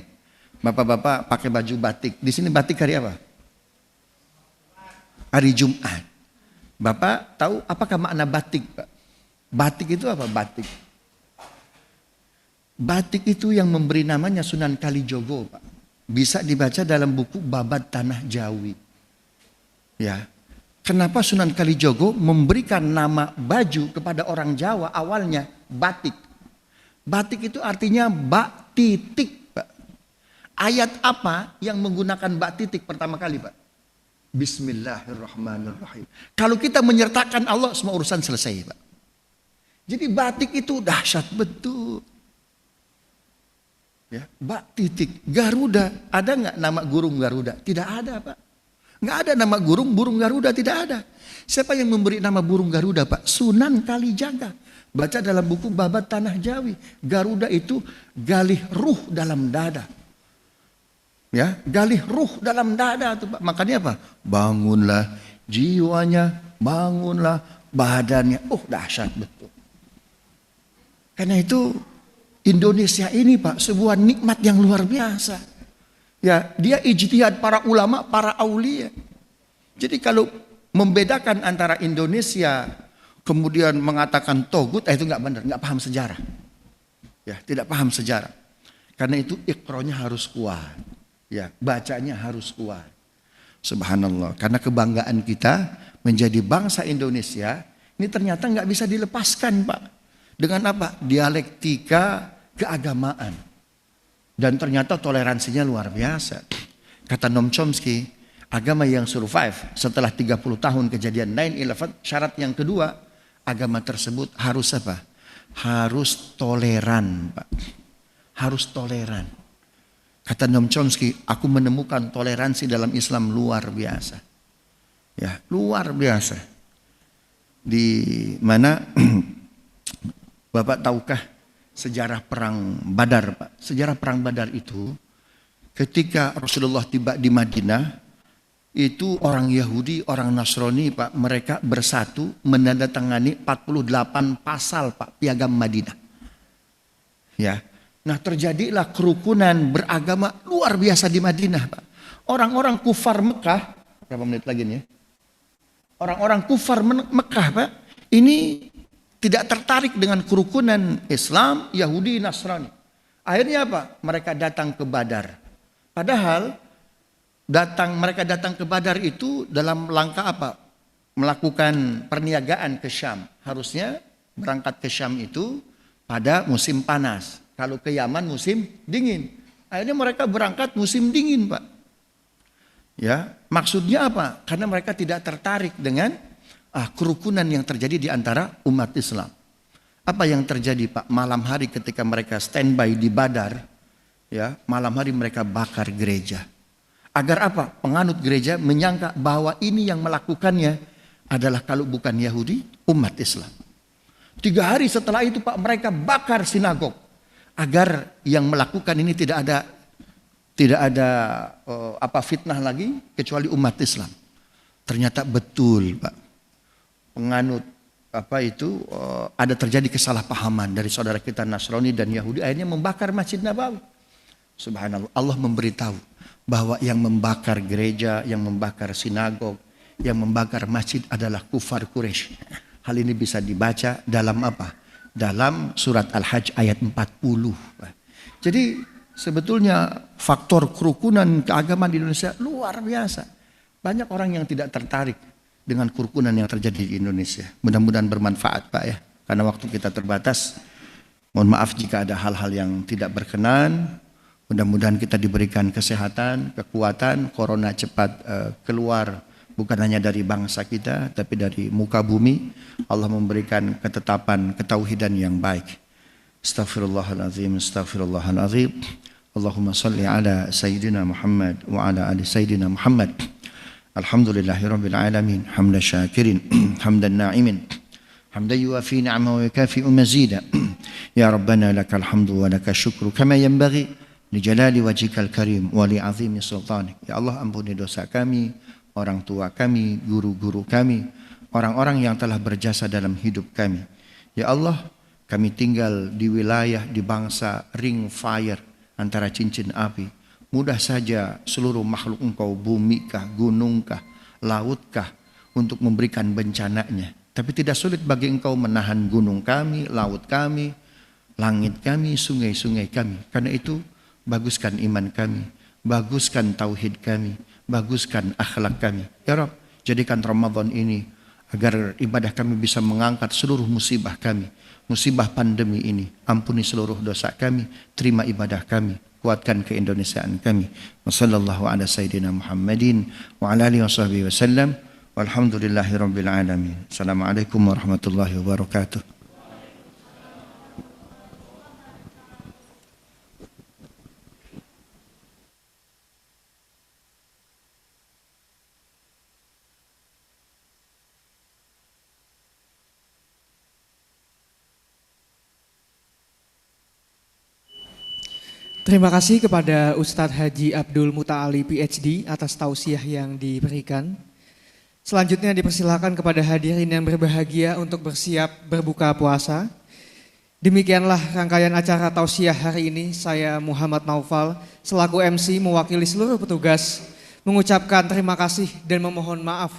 Bapak-bapak pakai baju batik. Di sini batik hari apa? Hari Jumat. Bapak tahu apakah makna batik, Pak? Batik itu apa? Batik. Batik itu yang memberi namanya Sunan Kalijogo, Pak. Bisa dibaca dalam buku Babad Tanah Jawi. Ya. Kenapa Sunan Kalijogo memberikan nama baju kepada orang Jawa awalnya batik? Batik itu artinya bak titik, Pak. Ayat apa yang menggunakan bak titik pertama kali, Pak? Bismillahirrahmanirrahim. Kalau kita menyertakan Allah, semua urusan selesai, Pak. Jadi batik itu dahsyat betul. Ya, bak titik. Garuda, ada nggak nama burung Garuda? Tidak ada, Pak. Nggak ada nama burung Garuda, tidak ada. Siapa yang memberi nama burung Garuda, Pak? Sunan Kalijaga. Baca dalam buku Babad Tanah Jawi. Garuda itu galih ruh dalam dada. Ya, galih ruh dalam dada tuh, Pak. Makanya apa? Bangunlah jiwanya, bangunlah badannya, dahsyat betul. Karena itu Indonesia ini Pak, sebuah nikmat yang luar biasa. Ya, dia ijtihad para ulama, para aulia. Jadi kalau membedakan antara Indonesia kemudian mengatakan togut, itu nggak benar, nggak paham sejarah. Ya, tidak paham sejarah. Karena itu ikronya harus kuat. Ya, bacanya harus kuat. Subhanallah. Karena kebanggaan kita menjadi bangsa Indonesia ini ternyata nggak bisa dilepaskan Pak. Dengan apa? Dialektika keagamaan. Dan ternyata toleransinya luar biasa. Kata Noam Chomsky, agama yang survive setelah 30 tahun kejadian 9/11, syarat yang kedua, agama tersebut harus apa? Harus toleran, Pak. Harus toleran. Kata Noam Chomsky, aku menemukan toleransi dalam Islam luar biasa. Ya, luar biasa. Di mana Bapak tahukah sejarah perang Badar, Pak? Sejarah perang Badar itu ketika Rasulullah tiba di Madinah, itu orang Yahudi, orang Nasrani, Pak, mereka bersatu menandatangani 48 pasal, Pak, piagam Madinah. Ya. Nah, terjadilah kerukunan beragama luar biasa di Madinah, Pak. Orang-orang kufar Mekah, berapa menit lagi nih ya? Orang-orang kufar Mekah, Pak, ini tidak tertarik dengan kerukunan Islam, Yahudi, Nasrani. Akhirnya apa? Mereka datang ke Badar. Padahal mereka datang ke Badar itu dalam langkah apa? Melakukan perniagaan ke Syam. Harusnya berangkat ke Syam itu pada musim panas. Kalau ke Yaman musim dingin. Akhirnya mereka berangkat musim dingin, Pak. Ya, maksudnya apa? Karena mereka tidak tertarik dengan kerukunan yang terjadi di antara umat Islam. Apa yang terjadi, Pak? Malam hari ketika mereka standby di Badar, ya, malam hari mereka bakar gereja. Agar apa? Penganut gereja menyangka bahwa ini yang melakukannya adalah kalau bukan Yahudi, umat Islam. 3 hari setelah itu, Pak, mereka bakar sinagog. Agar yang melakukan ini tidak ada fitnah lagi kecuali umat Islam. Ternyata betul, Pak. Penganut ada terjadi kesalahpahaman dari saudara kita Nasrani dan Yahudi, akhirnya membakar Masjid Nabawi. Subhanallah, Allah memberitahu bahwa yang membakar gereja, yang membakar sinagog, yang membakar masjid adalah kufar Quraisy. Hal ini bisa dibaca dalam apa? Dalam surat Al-Hajj ayat 40. Jadi sebetulnya faktor kerukunan keagamaan di Indonesia luar biasa. Banyak orang yang tidak tertarik dengan kerukunan yang terjadi di Indonesia. Mudah-mudahan bermanfaat, Pak, ya. Karena waktu kita terbatas. Mohon maaf jika ada hal-hal yang tidak berkenan. Mudah-mudahan kita diberikan kesehatan, kekuatan, corona cepat keluar. Bukan hanya dari bangsa kita, tapi dari muka bumi. Allah memberikan ketetapan, ketauhidan yang baik. Astaghfirullahaladzim, astaghfirullahaladzim. Allahumma salli ala Sayyidina Muhammad wa ala ali Sayyidina Muhammad. Alhamdulillahirabbil alamin, hamdan syakirin, hamdan na'imin, hamdan yuwafi ni'amahu wa yukafi'u mazida. Ya Rabbana lakal hamdu wa lakal syukru kama yanbaghi li jalali wajhikal karim wa li 'azimi sultanik. Ya Allah, ampuni dosa kami, orang tua kami, guru-guru kami, orang-orang yang telah berjasa dalam hidup kami. Ya Allah, kami tinggal di wilayah, di bangsa ring fire, antara cincin api. Mudah saja seluruh makhluk Engkau, bumi kah, gunung kah, laut kah, untuk memberikan bencananya. Tapi tidak sulit bagi Engkau menahan gunung kami, laut kami, langit kami, sungai-sungai kami. Karena itu, baguskan iman kami, baguskan tauhid kami, baguskan akhlak kami. Ya Rabb, jadikan Ramadan ini agar ibadah kami bisa mengangkat seluruh musibah kami, musibah pandemi ini. Ampuni seluruh dosa kami, terima ibadah kami, kuatkan keindonesiaan kami. Wassallallahu ala sayyidina Muhammadin wa ala alihi washabihi wasallam. Walhamdulillahirabbil alamin. Assalamualaikum warahmatullahi wabarakatuh. Terima kasih kepada Ustadz Haji Abdul Muta'ali PhD atas tausiah yang diberikan. Selanjutnya dipersilakan kepada hadirin yang berbahagia untuk bersiap berbuka puasa. Demikianlah rangkaian acara tausiah hari ini. Saya Muhammad Naufal selaku MC mewakili seluruh petugas mengucapkan terima kasih dan memohon maaf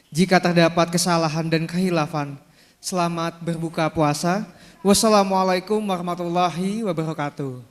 jika terdapat kesalahan dan kehilafan. Selamat berbuka puasa. Wassalamualaikum warahmatullahi wabarakatuh.